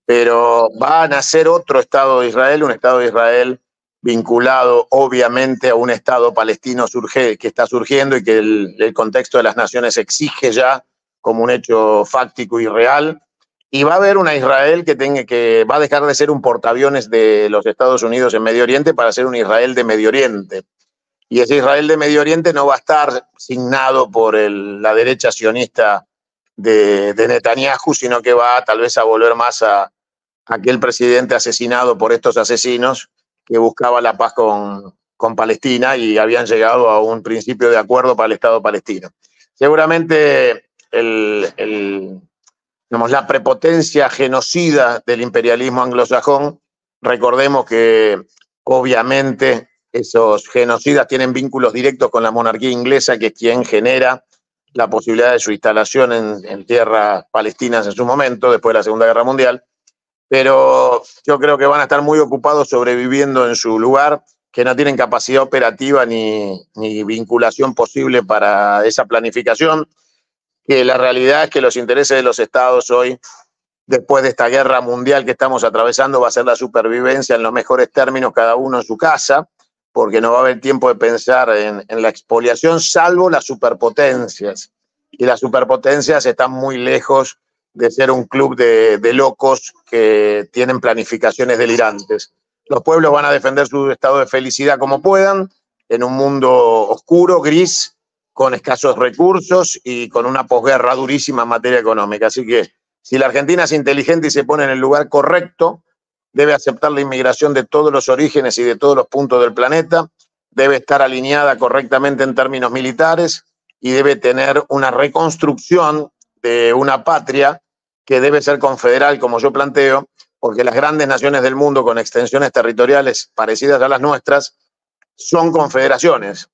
Pero va a nacer otro Estado de Israel, un Estado de Israel vinculado obviamente a un Estado palestino que está surgiendo y que el contexto de las naciones exige ya como un hecho fáctico y real. Y va a haber una Israel que va a dejar de ser un portaaviones de los Estados Unidos en Medio Oriente para ser un Israel de Medio Oriente. Y ese Israel de Medio Oriente no va a estar signado por la derecha sionista de Netanyahu, sino que va tal vez a volver más a aquel presidente asesinado por estos asesinos que buscaba la paz con Palestina y habían llegado a un principio de acuerdo para el Estado palestino. Seguramente la prepotencia genocida del imperialismo anglosajón, recordemos que obviamente esos genocidas tienen vínculos directos con la monarquía inglesa, que es quien genera la posibilidad de su instalación en tierras palestinas en su momento, después de la Segunda Guerra Mundial. Pero yo creo que van a estar muy ocupados sobreviviendo en su lugar, que no tienen capacidad operativa ni vinculación posible para esa planificación, que la realidad es que los intereses de los estados hoy, después de esta guerra mundial que estamos atravesando, va a ser la supervivencia en los mejores términos, cada uno en su casa, porque no va a haber tiempo de pensar en la expoliación, salvo las superpotencias. Y las superpotencias están muy lejos de ser un club de locos que tienen planificaciones delirantes. Los pueblos van a defender su estado de felicidad como puedan, en un mundo oscuro, gris, con escasos recursos y con una posguerra durísima en materia económica. Así que si la Argentina es inteligente y se pone en el lugar correcto, debe aceptar la inmigración de todos los orígenes y de todos los puntos del planeta, debe estar alineada correctamente en términos militares y debe tener una reconstrucción de una patria que debe ser confederal, como yo planteo, porque las grandes naciones del mundo con extensiones territoriales parecidas a las nuestras son confederaciones.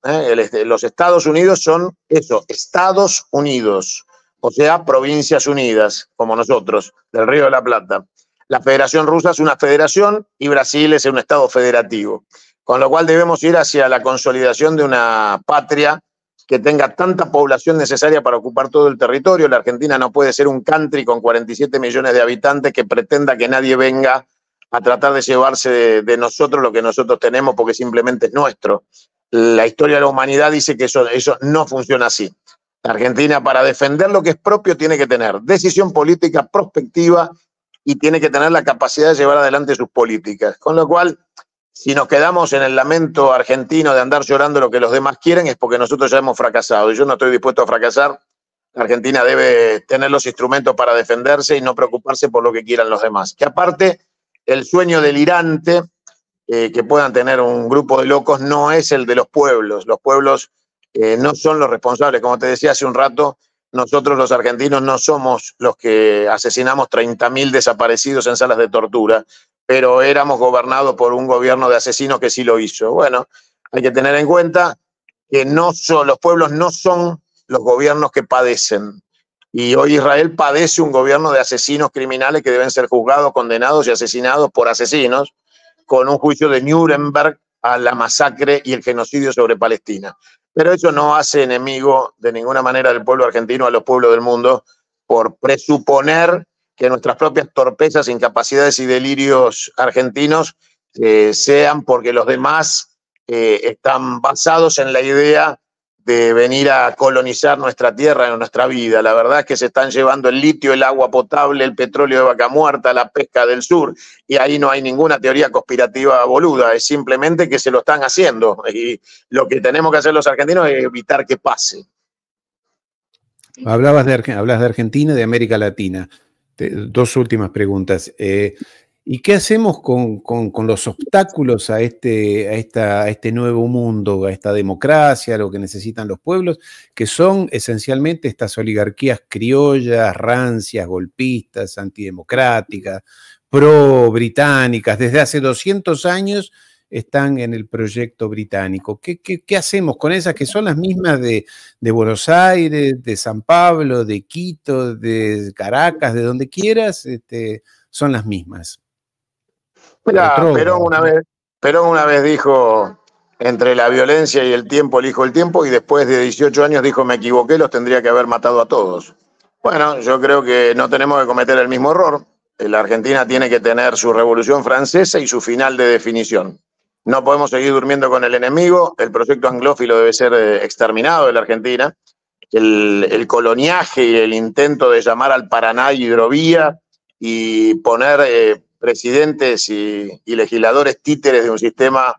Los Estados Unidos son eso, Estados Unidos, o sea, provincias unidas, como nosotros, del Río de la Plata. La Federación Rusa es una federación y Brasil es un Estado federativo, con lo cual debemos ir hacia la consolidación de una patria que tenga tanta población necesaria para ocupar todo el territorio. La Argentina no puede ser un country con 47 millones de habitantes que pretenda que nadie venga a tratar de llevarse de nosotros lo que nosotros tenemos porque simplemente es nuestro. La historia de la humanidad dice que eso no funciona así. La Argentina, para defender lo que es propio, tiene que tener decisión política prospectiva y tiene que tener la capacidad de llevar adelante sus políticas. Con lo cual, si nos quedamos en el lamento argentino de andar llorando lo que los demás quieren, es porque nosotros ya hemos fracasado. Y yo no estoy dispuesto a fracasar. La Argentina debe tener los instrumentos para defenderse y no preocuparse por lo que quieran los demás. Que aparte, el sueño delirante que puedan tener un grupo de locos no es el de los pueblos. Los pueblos no son los responsables. Como te decía hace un rato, nosotros los argentinos no somos los que asesinamos 30.000 desaparecidos en salas de tortura, pero éramos gobernados por un gobierno de asesinos que sí lo hizo. Bueno, hay que tener en cuenta que los pueblos no son los gobiernos que padecen. Y hoy Israel padece un gobierno de asesinos criminales que deben ser juzgados, condenados y asesinados por asesinos, con un juicio de Nuremberg a la masacre y el genocidio sobre Palestina. Pero eso no hace enemigo de ninguna manera del pueblo argentino a los pueblos del mundo por presuponer que nuestras propias torpezas, incapacidades y delirios argentinos sean porque los demás están basados en la idea de venir a colonizar nuestra tierra y nuestra vida. La verdad es que se están llevando el litio, el agua potable, el petróleo de Vaca Muerta, la pesca del sur, y ahí no hay ninguna teoría conspirativa boluda, es simplemente que se lo están haciendo. Y lo que tenemos que hacer los argentinos es evitar que pase. Hablas de Argentina y de América Latina. Dos últimas preguntas. ¿Y qué hacemos con los obstáculos a este nuevo mundo, a esta democracia, a lo que necesitan los pueblos, que son esencialmente estas oligarquías criollas, rancias, golpistas, antidemocráticas, pro-británicas? Desde hace 200 años están en el proyecto británico. ¿Qué hacemos con esas que son las mismas de Buenos Aires, de San Pablo, de Quito, de Caracas, de donde quieras? Son las mismas. Mira, Perón una vez dijo: entre la violencia y el tiempo elijo el tiempo, y después de 18 años dijo: me equivoqué, los tendría que haber matado a todos. Bueno, yo creo que no tenemos que cometer el mismo error. La Argentina tiene que tener su Revolución Francesa y su final de definición. No podemos seguir durmiendo con el enemigo. El proyecto anglófilo debe ser exterminado de la Argentina. El coloniaje y el intento de llamar al Paraná hidrovía y poner presidentes y legisladores títeres de un sistema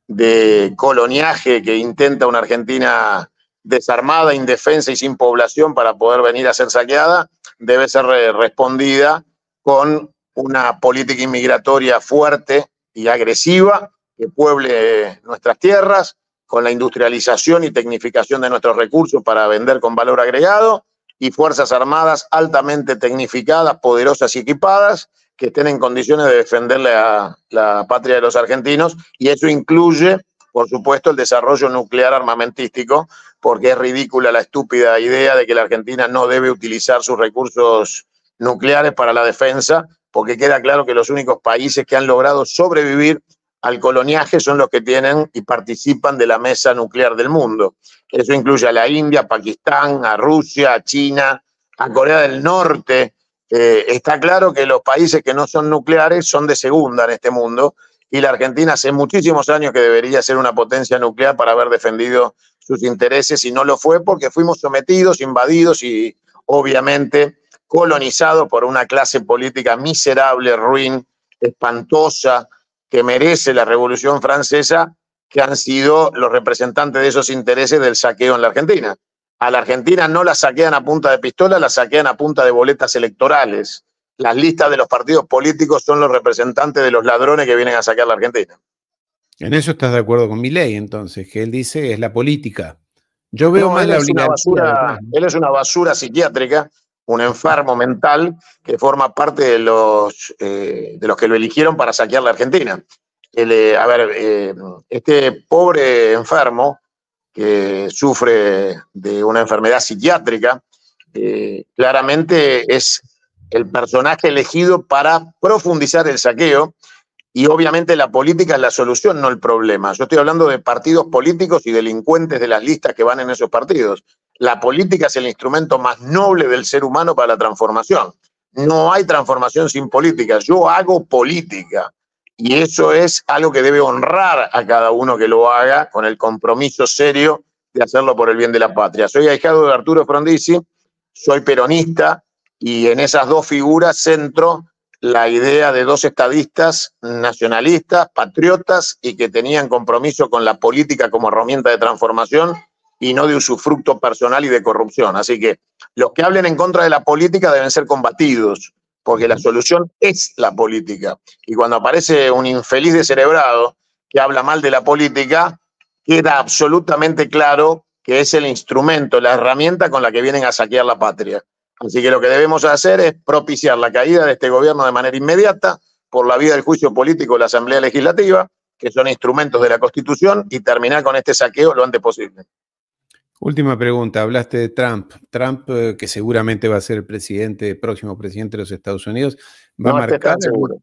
de coloniaje que intenta una Argentina desarmada, indefensa y sin población para poder venir a ser saqueada, debe ser respondida con una política inmigratoria fuerte y agresiva que pueble nuestras tierras, con la industrialización y tecnificación de nuestros recursos para vender con valor agregado, y fuerzas armadas altamente tecnificadas, poderosas y equipadas, que estén en condiciones de defender la patria de los argentinos, y eso incluye, por supuesto, el desarrollo nuclear armamentístico, porque es ridícula la estúpida idea de que la Argentina no debe utilizar sus recursos nucleares para la defensa, porque queda claro que los únicos países que han logrado sobrevivir al coloniaje son los que tienen y participan de la mesa nuclear del mundo. Eso incluye a la India, a Pakistán, a Rusia, a China, a Corea del Norte. Está claro que los países que no son nucleares son de segunda en este mundo, y la Argentina hace muchísimos años que debería ser una potencia nuclear para haber defendido sus intereses, y no lo fue porque fuimos sometidos, invadidos y obviamente colonizados por una clase política miserable, ruin, espantosa, que merece la Revolución Francesa, que han sido los representantes de esos intereses del saqueo en la Argentina. A la Argentina no la saquean a punta de pistola, la saquean a punta de boletas electorales. Las listas de los partidos políticos son los representantes de los ladrones que vienen a saquear la Argentina. En eso estás de acuerdo con Milei, entonces, que él dice es la política. Yo veo más la oligarquía. Él es una basura psiquiátrica, un enfermo mental que forma parte de los que lo eligieron para saquear la Argentina. Este pobre enfermo que sufre de una enfermedad psiquiátrica, claramente es el personaje elegido para profundizar el saqueo, y obviamente la política es la solución, no el problema. Yo estoy hablando de partidos políticos y delincuentes de las listas que van en esos partidos. La política es el instrumento más noble del ser humano para la transformación. No hay transformación sin política. Yo hago política, y eso es algo que debe honrar a cada uno que lo haga con el compromiso serio de hacerlo por el bien de la patria. Soy ahijado de Arturo Frondizi, soy peronista, y en esas dos figuras centro la idea de dos estadistas nacionalistas, patriotas, y que tenían compromiso con la política como herramienta de transformación y no de usufructo personal y de corrupción. Así que los que hablen en contra de la política deben ser combatidos, porque la solución es la política. Y cuando aparece un infeliz descerebrado que habla mal de la política, queda absolutamente claro que es el instrumento, la herramienta con la que vienen a saquear la patria. Así que lo que debemos hacer es propiciar la caída de este gobierno de manera inmediata por la vía del juicio político de la Asamblea Legislativa, que son instrumentos de la Constitución, y terminar con este saqueo lo antes posible. Última pregunta, hablaste de Trump. Trump, que seguramente va a ser el próximo presidente de los Estados Unidos, va a marcar... seguro.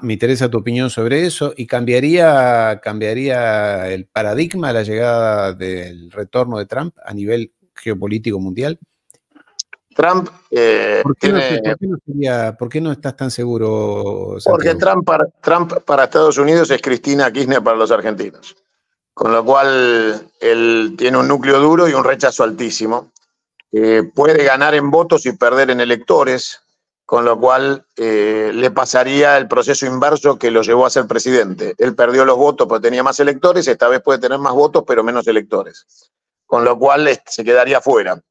Me interesa tu opinión sobre eso. ¿Y cambiaría el paradigma a la llegada del retorno de Trump a nivel geopolítico mundial? Trump ¿Por qué no estás tan seguro, Santiago? Porque Trump para Estados Unidos es Cristina Kirchner para los argentinos. Con lo cual él tiene un núcleo duro y un rechazo altísimo. Puede ganar en votos y perder en electores, con lo cual le pasaría el proceso inverso que lo llevó a ser presidente. Él perdió los votos porque tenía más electores, esta vez puede tener más votos pero menos electores. Con lo cual se quedaría fuera.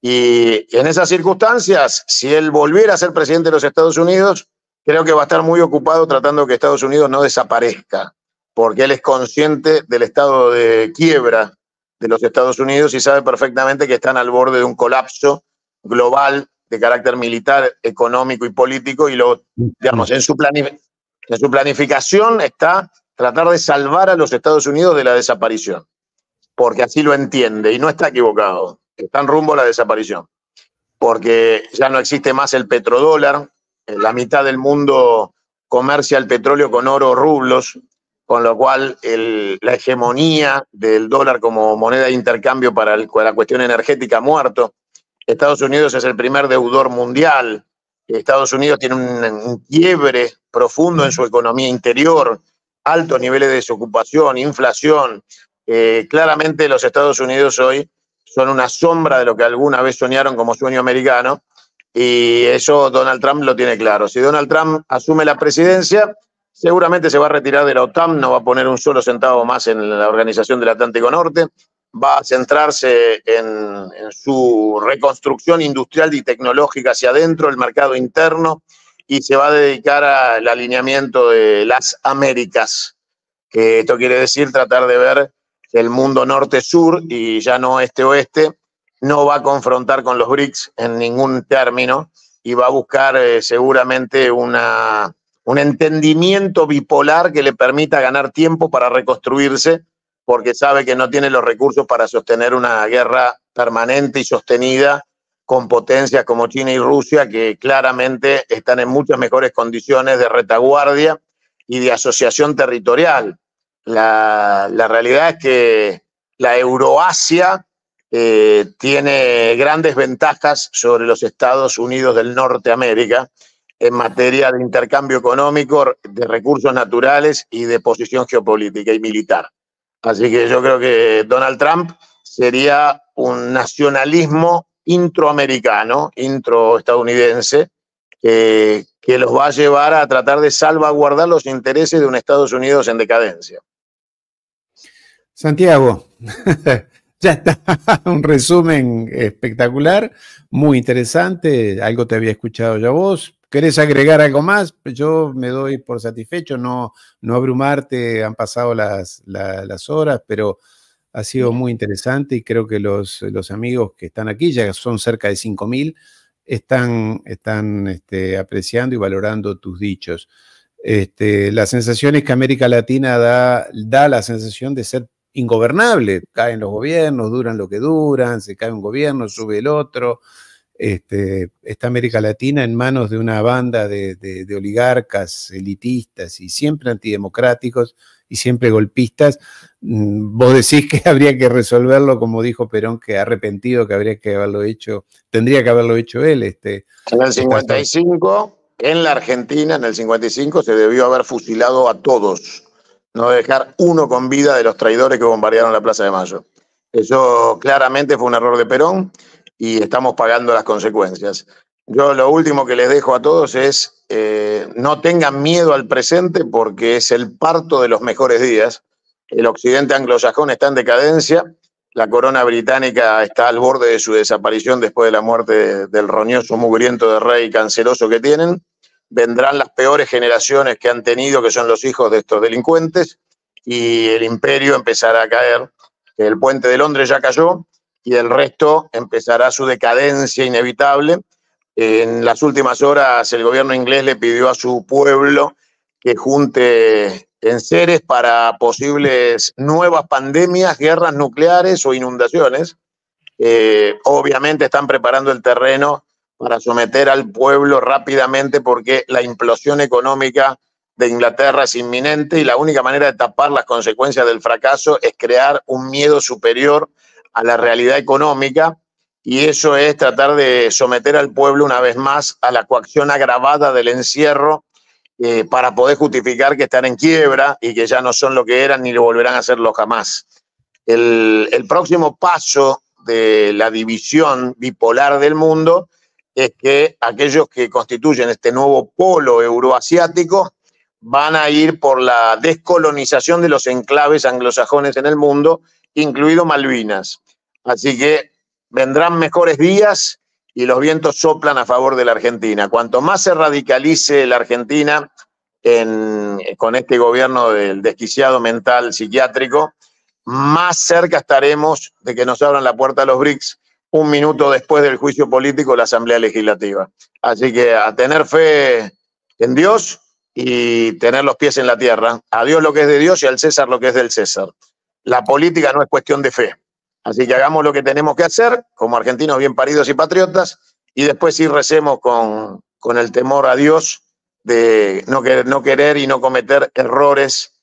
Y en esas circunstancias, si él volviera a ser presidente de los Estados Unidos, creo que va a estar muy ocupado tratando que Estados Unidos no desaparezca, porque él es consciente del estado de quiebra de los Estados Unidos y sabe perfectamente que están al borde de un colapso global de carácter militar, económico y político, y digamos, en su planificación está tratar de salvar a los Estados Unidos de la desaparición, porque así lo entiende y no está equivocado. Están rumbo a la desaparición, porque ya no existe más el petrodólar, la mitad del mundo comercia el petróleo con oro o rublos, con lo cual la hegemonía del dólar como moneda de intercambio para la cuestión energética ha muerto. Estados Unidos es el primer deudor mundial. Estados Unidos tiene un quiebre profundo en su economía interior, altos niveles de desocupación, inflación. Claramente los Estados Unidos hoy son una sombra de lo que alguna vez soñaron como sueño americano, y eso Donald Trump lo tiene claro. Si Donald Trump asume la presidencia, seguramente se va a retirar de la OTAN, no va a poner un solo centavo más en la Organización del Atlántico Norte, va a centrarse en su reconstrucción industrial y tecnológica hacia adentro, el mercado interno, y se va a dedicar al alineamiento de las Américas, que esto quiere decir tratar de ver el mundo norte-sur y ya no este-oeste. No va a confrontar con los BRICS en ningún término y va a buscar seguramente un entendimiento bipolar que le permita ganar tiempo para reconstruirse, porque sabe que no tiene los recursos para sostener una guerra permanente y sostenida con potencias como China y Rusia, que claramente están en muchas mejores condiciones de retaguardia y de asociación territorial. La realidad es que la Euroasia tiene grandes ventajas sobre los Estados Unidos del Norteamérica en materia de intercambio económico, de recursos naturales y de posición geopolítica y militar. Así que yo creo que Donald Trump sería un nacionalismo introamericano, introestadounidense, que los va a llevar a tratar de salvaguardar los intereses de un Estados Unidos en decadencia. Santiago, ya está, un resumen espectacular, muy interesante, algo te había escuchado ya vos. ¿Querés agregar algo más? Yo me doy por satisfecho, no abrumarte, han pasado las horas, pero ha sido muy interesante y creo que los amigos que están aquí, ya son cerca de 5.000, están apreciando y valorando tus dichos. La sensación es que América Latina da la sensación de ser ingobernable. Caen los gobiernos, duran lo que duran, se cae un gobierno, sube el otro. Esta América Latina en manos de una banda de oligarcas elitistas y siempre antidemocráticos y siempre golpistas. Vos decís que habría que resolverlo, como dijo Perón, que arrepentido, que habría que haberlo hecho, tendría que haberlo hecho él. En el 55, en la Argentina, en el 55, se debió haber fusilado a todos, no dejar uno con vida de los traidores que bombardearon la Plaza de Mayo. Eso claramente fue un error de Perón y estamos pagando las consecuencias. Yo lo último que les dejo a todos es no tengan miedo al presente, porque es el parto de los mejores días. El occidente anglosajón está en decadencia, la corona británica está al borde de su desaparición después de la muerte del roñoso, mugriento de rey canceroso que tienen. Vendrán las peores generaciones que han tenido, que son los hijos de estos delincuentes, y el imperio empezará a caer. El puente de Londres ya cayó y el resto empezará su decadencia inevitable. En las últimas horas el gobierno inglés le pidió a su pueblo que junte enseres para posibles nuevas pandemias, guerras nucleares o inundaciones. Obviamente están preparando el terreno para someter al pueblo rápidamente, porque la implosión económica de Inglaterra es inminente y la única manera de tapar las consecuencias del fracaso es crear un miedo superior a la realidad económica, y eso es tratar de someter al pueblo una vez más a la coacción agravada del encierro, para poder justificar que están en quiebra y que ya no son lo que eran ni lo volverán a hacerlo jamás. El próximo paso de la división bipolar del mundo es que aquellos que constituyen este nuevo polo euroasiático van a ir por la descolonización de los enclaves anglosajones en el mundo, incluido Malvinas. Así que vendrán mejores días y los vientos soplan a favor de la Argentina. Cuanto más se radicalice la Argentina con este gobierno del desquiciado mental psiquiátrico, más cerca estaremos de que nos abran la puerta a los BRICS un minuto después del juicio político de la Asamblea Legislativa. Así que a tener fe en Dios y tener los pies en la tierra. A Dios lo que es de Dios y al César lo que es del César. La política no es cuestión de fe. Así que hagamos lo que tenemos que hacer, como argentinos bien paridos y patriotas, y después sí recemos con el temor a Dios de no querer y no cometer errores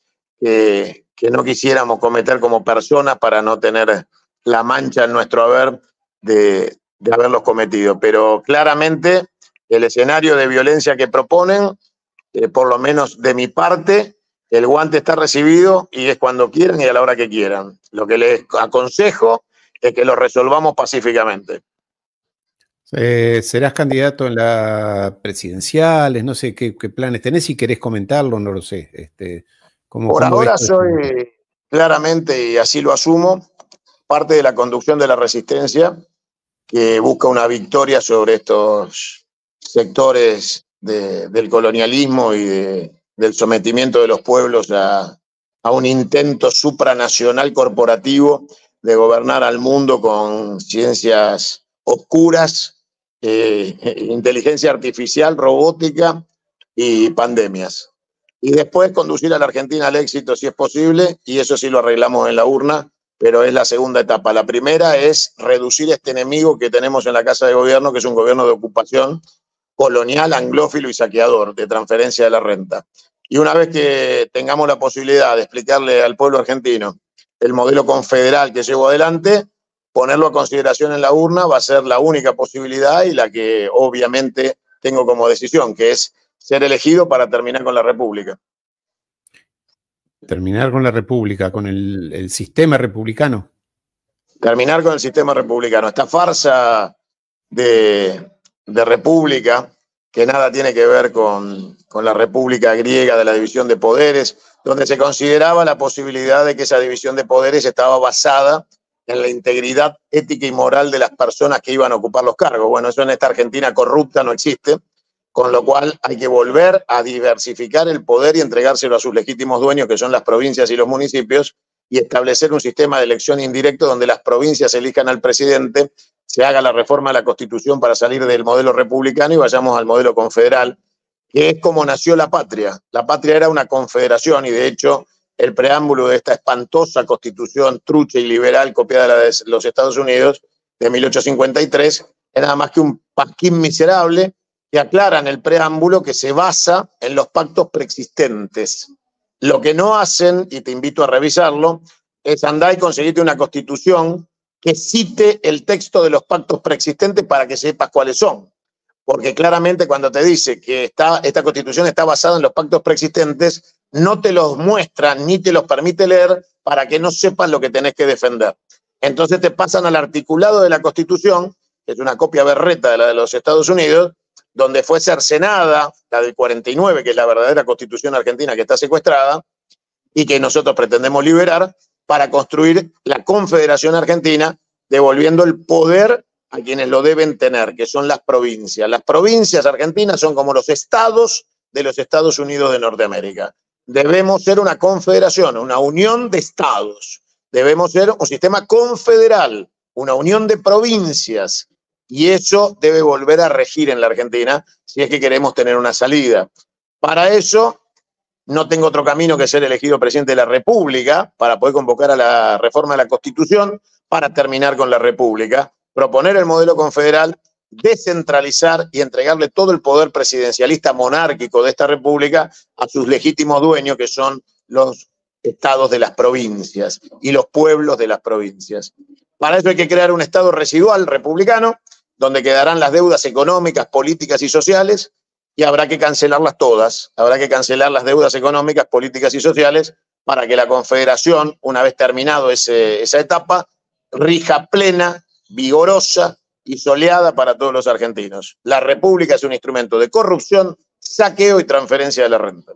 que no quisiéramos cometer como personas para no tener la mancha en nuestro haber de haberlos cometido. Pero claramente el escenario de violencia que proponen, por lo menos de mi parte, el guante está recibido y es cuando quieran y a la hora que quieran. Lo que les aconsejo es que lo resolvamos pacíficamente. ¿Serás candidato en las presidenciales? No sé qué planes tenés, si querés comentarlo, no lo sé. Por ahora soy claramente, y así lo asumo, parte de la conducción de la resistencia que busca una victoria sobre estos sectores del colonialismo y del sometimiento de los pueblos a un intento supranacional corporativo de gobernar al mundo con ciencias oscuras, inteligencia artificial, robótica y pandemias. Y después conducir a la Argentina al éxito si es posible, y eso sí lo arreglamos en la urna, pero es la segunda etapa. La primera es reducir este enemigo que tenemos en la Casa de Gobierno, que es un gobierno de ocupación colonial, anglófilo y saqueador, de transferencia de la renta. Y una vez que tengamos la posibilidad de explicarle al pueblo argentino el modelo confederal que llevo adelante, ponerlo a consideración en la urna va a ser la única posibilidad y la que obviamente tengo como decisión, que es ser elegido para terminar con la República. Terminar con la República, con el sistema republicano. Terminar con el sistema republicano. Esta farsa de república, que nada tiene que ver con la república griega de la división de poderes, donde se consideraba la posibilidad de que esa división de poderes estaba basada en la integridad ética y moral de las personas que iban a ocupar los cargos. Bueno, eso en esta Argentina corrupta no existe, con lo cual hay que volver a diversificar el poder y entregárselo a sus legítimos dueños, que son las provincias y los municipios, y establecer un sistema de elección indirecto donde las provincias elijan al presidente, se haga la reforma de la Constitución para salir del modelo republicano y vayamos al modelo confederal, que es como nació la patria. La patria era una confederación y de hecho el preámbulo de esta espantosa Constitución trucha y liberal copiada de los Estados Unidos de 1853 era nada más que un pasquín miserable que aclara en el preámbulo que se basa en los pactos preexistentes. Lo que no hacen, y te invito a revisarlo, es andar y conseguirte una Constitución que cite el texto de los pactos preexistentes para que sepas cuáles son. Porque claramente cuando te dice que esta Constitución está basada en los pactos preexistentes, no te los muestra ni te los permite leer para que no sepas lo que tenés que defender. Entonces te pasan al articulado de la Constitución, que es una copia berreta de la de los Estados Unidos, donde fue cercenada la del 49, que es la verdadera Constitución argentina que está secuestrada y que nosotros pretendemos liberar para construir la Confederación Argentina, devolviendo el poder a quienes lo deben tener, que son las provincias. Las provincias argentinas son como los estados de los Estados Unidos de Norteamérica. Debemos ser una confederación, una unión de estados. Debemos ser un sistema confederal, una unión de provincias. Y eso debe volver a regir en la Argentina si es que queremos tener una salida. Para eso no tengo otro camino que ser elegido presidente de la República para poder convocar a la reforma de la Constitución para terminar con la República, proponer el modelo confederal, descentralizar y entregarle todo el poder presidencialista monárquico de esta República a sus legítimos dueños, que son los estados de las provincias y los pueblos de las provincias. Para eso hay que crear un estado residual republicano, donde quedarán las deudas económicas, políticas y sociales, y habrá que cancelarlas todas. Habrá que cancelar las deudas económicas, políticas y sociales para que la Confederación, una vez terminado esa etapa, rija plena, vigorosa y soleada para todos los argentinos. La República es un instrumento de corrupción, saqueo y transferencia de la renta.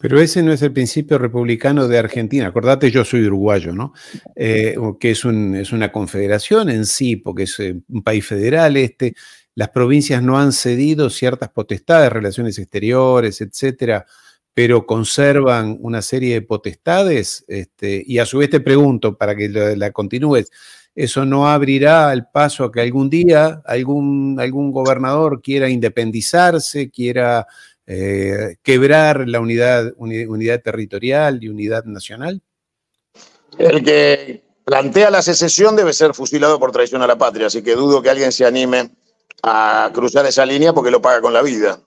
Pero ese no es el principio republicano de Argentina. Acordate, yo soy uruguayo, ¿no? Que es una confederación en sí, porque es un país federal. Las provincias no han cedido ciertas potestades, relaciones exteriores, etcétera, pero conservan una serie de potestades. Y a su vez te pregunto, para que la continúes, ¿eso no abrirá el paso a que algún día algún gobernador quiera independizarse, quiera quebrar la unidad territorial y unidad nacional? El que plantea la secesión debe ser fusilado por traición a la patria, así que dudo que alguien se anime a cruzar esa línea porque lo paga con la vida.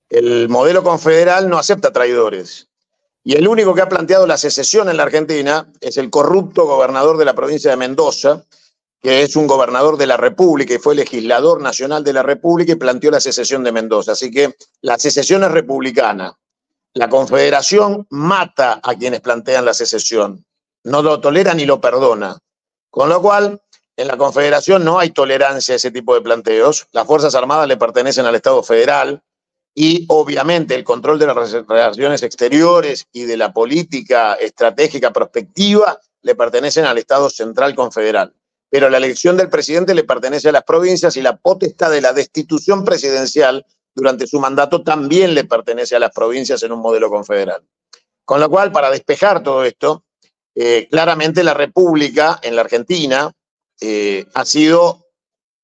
El modelo confederal no acepta traidores. Y el único que ha planteado la secesión en la Argentina es el corrupto gobernador de la provincia de Mendoza, que es un gobernador de la República y fue legislador nacional de la República y planteó la secesión de Mendoza. Así que la secesión es republicana. La Confederación mata a quienes plantean la secesión. No lo tolera ni lo perdona. Con lo cual, en la Confederación no hay tolerancia a ese tipo de planteos. Las Fuerzas Armadas le pertenecen al Estado federal y obviamente el control de las relaciones exteriores y de la política estratégica prospectiva le pertenecen al Estado central confederal. Pero la elección del presidente le pertenece a las provincias y la potestad de la destitución presidencial durante su mandato también le pertenece a las provincias en un modelo confederal. Con lo cual, para despejar todo esto, claramente la República en la Argentina ha sido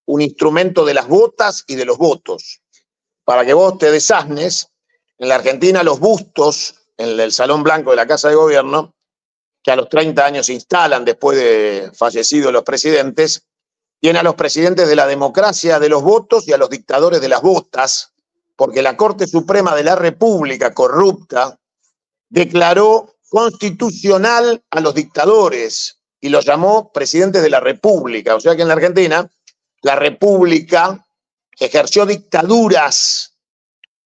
un instrumento de las botas y de los votos. Para que vos te desasnes, en la Argentina los bustos en el Salón Blanco de la Casa de Gobierno, que a los 30 años se instalan después de fallecidos los presidentes, tienen a los presidentes de la democracia de los votos y a los dictadores de las botas, porque la Corte Suprema de la República corrupta declaró constitucional a los dictadores y los llamó presidentes de la República. O sea que en la Argentina la República ejerció dictaduras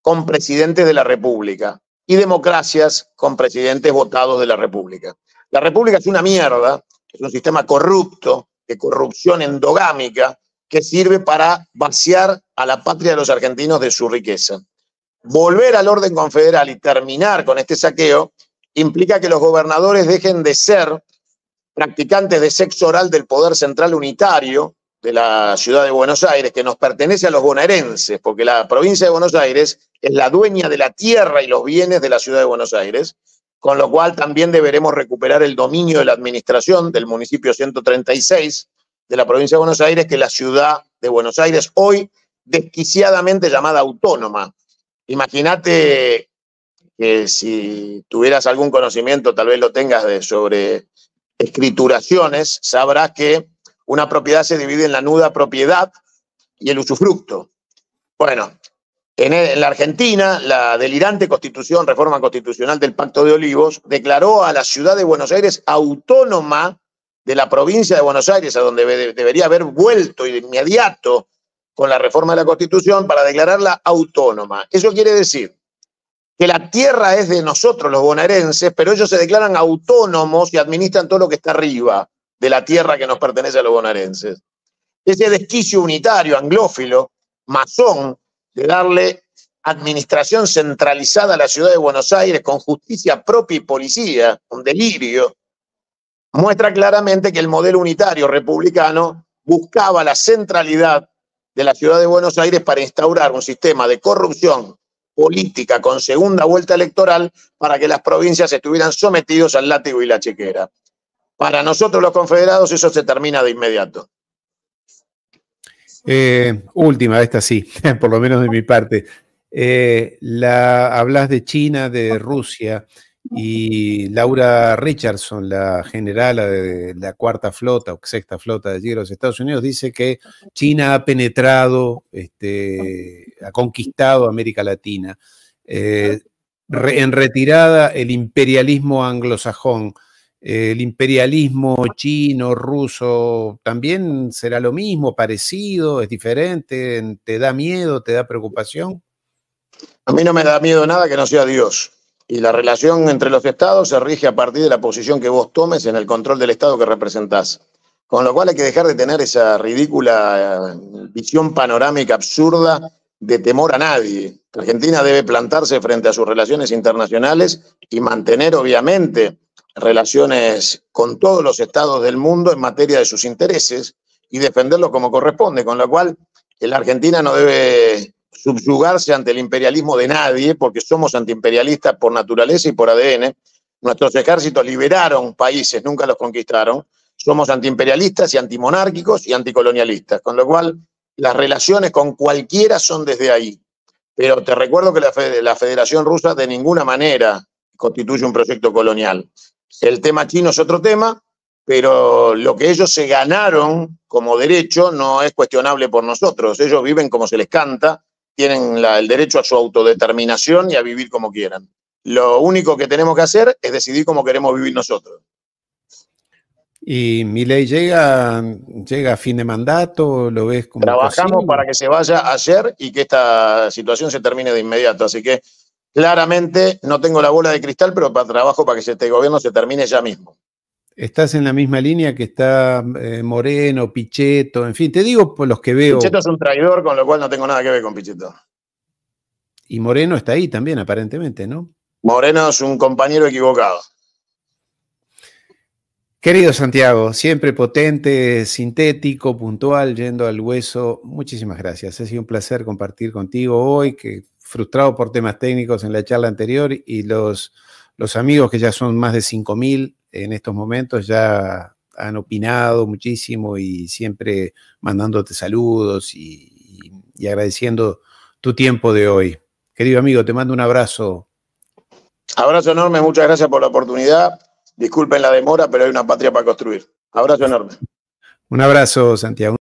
con presidentes de la República y democracias con presidentes votados de la República. La República es una mierda, es un sistema corrupto, de corrupción endogámica, que sirve para vaciar a la patria de los argentinos de su riqueza. Volver al orden confederal y terminar con este saqueo implica que los gobernadores dejen de ser practicantes de sexo oral del poder central unitario de la ciudad de Buenos Aires, que nos pertenece a los bonaerenses, porque la provincia de Buenos Aires es la dueña de la tierra y los bienes de la ciudad de Buenos Aires, con lo cual también deberemos recuperar el dominio de la administración del municipio 136 de la provincia de Buenos Aires, que es la ciudad de Buenos Aires, hoy desquiciadamente llamada autónoma. Imagínate que si tuvieras algún conocimiento, tal vez lo tengas sobre escrituraciones, sabrás que una propiedad se divide en la nuda propiedad y el usufructo. Bueno, en la Argentina, la delirante reforma constitucional del Pacto de Olivos, declaró a la ciudad de Buenos Aires autónoma de la provincia de Buenos Aires, a donde debería haber vuelto de inmediato con la reforma de la Constitución para declararla autónoma. Eso quiere decir que la tierra es de nosotros, los bonaerenses, pero ellos se declaran autónomos y administran todo lo que está arriba de la tierra que nos pertenece a los bonaerenses. Ese desquicio unitario, anglófilo, masón, de darle administración centralizada a la ciudad de Buenos Aires con justicia propia y policía, un delirio, muestra claramente que el modelo unitario republicano buscaba la centralidad de la ciudad de Buenos Aires para instaurar un sistema de corrupción política con segunda vuelta electoral para que las provincias estuvieran sometidos al látigo y la chequera. Para nosotros los confederados eso se termina de inmediato. Última, esta sí, por lo menos de mi parte. Hablas de China, de Rusia, y Laura Richardson, la generala de la cuarta flota o sexta flota de allí de los Estados Unidos, dice que China ha penetrado, ha conquistado América Latina. En retirada, el imperialismo anglosajón. ¿El imperialismo chino, ruso, también será lo mismo, parecido, es diferente? ¿Te da miedo, te da preocupación? A mí no me da miedo nada que no sea Dios. Y la relación entre los estados se rige a partir de la posición que vos tomes en el control del estado que representás. Con lo cual hay que dejar de tener esa ridícula visión panorámica absurda de temor a nadie. Argentina debe plantarse frente a sus relaciones internacionales y mantener, obviamente, relaciones con todos los estados del mundo en materia de sus intereses y defenderlos como corresponde, con lo cual la Argentina no debe subyugarse ante el imperialismo de nadie, porque somos antiimperialistas por naturaleza y por ADN. Nuestros ejércitos liberaron países, nunca los conquistaron. Somos antiimperialistas y antimonárquicos y anticolonialistas, con lo cual las relaciones con cualquiera son desde ahí. Pero te recuerdo que la Federación Rusa de ninguna manera constituye un proyecto colonial. El tema chino es otro tema, pero lo que ellos se ganaron como derecho no es cuestionable por nosotros. Ellos viven como se les canta, tienen el derecho a su autodeterminación y a vivir como quieran. Lo único que tenemos que hacer es decidir cómo queremos vivir nosotros. ¿Y Milei llega a fin de mandato? ¿Lo ves como trabajamos posible? Para que se vaya ayer y que esta situación se termine de inmediato? Así que claramente no tengo la bola de cristal, pero trabajo para que este gobierno se termine ya mismo. Estás en la misma línea que está Moreno, Pichetto, en fin, te digo por los que veo. Pichetto es un traidor, con lo cual no tengo nada que ver con Pichetto. Y Moreno está ahí también, aparentemente, ¿no? Moreno es un compañero equivocado. Querido Santiago, siempre potente, sintético, puntual, yendo al hueso. Muchísimas gracias. Ha sido un placer compartir contigo hoy, que frustrado por temas técnicos en la charla anterior, y los amigos que ya son más de 5.000 en estos momentos ya han opinado muchísimo y siempre mandándote saludos y agradeciendo tu tiempo de hoy. Querido amigo, te mando un abrazo. Abrazo enorme, muchas gracias por la oportunidad. Disculpen la demora, pero hay una patria para construir. Abrazo enorme. Un abrazo, Santiago.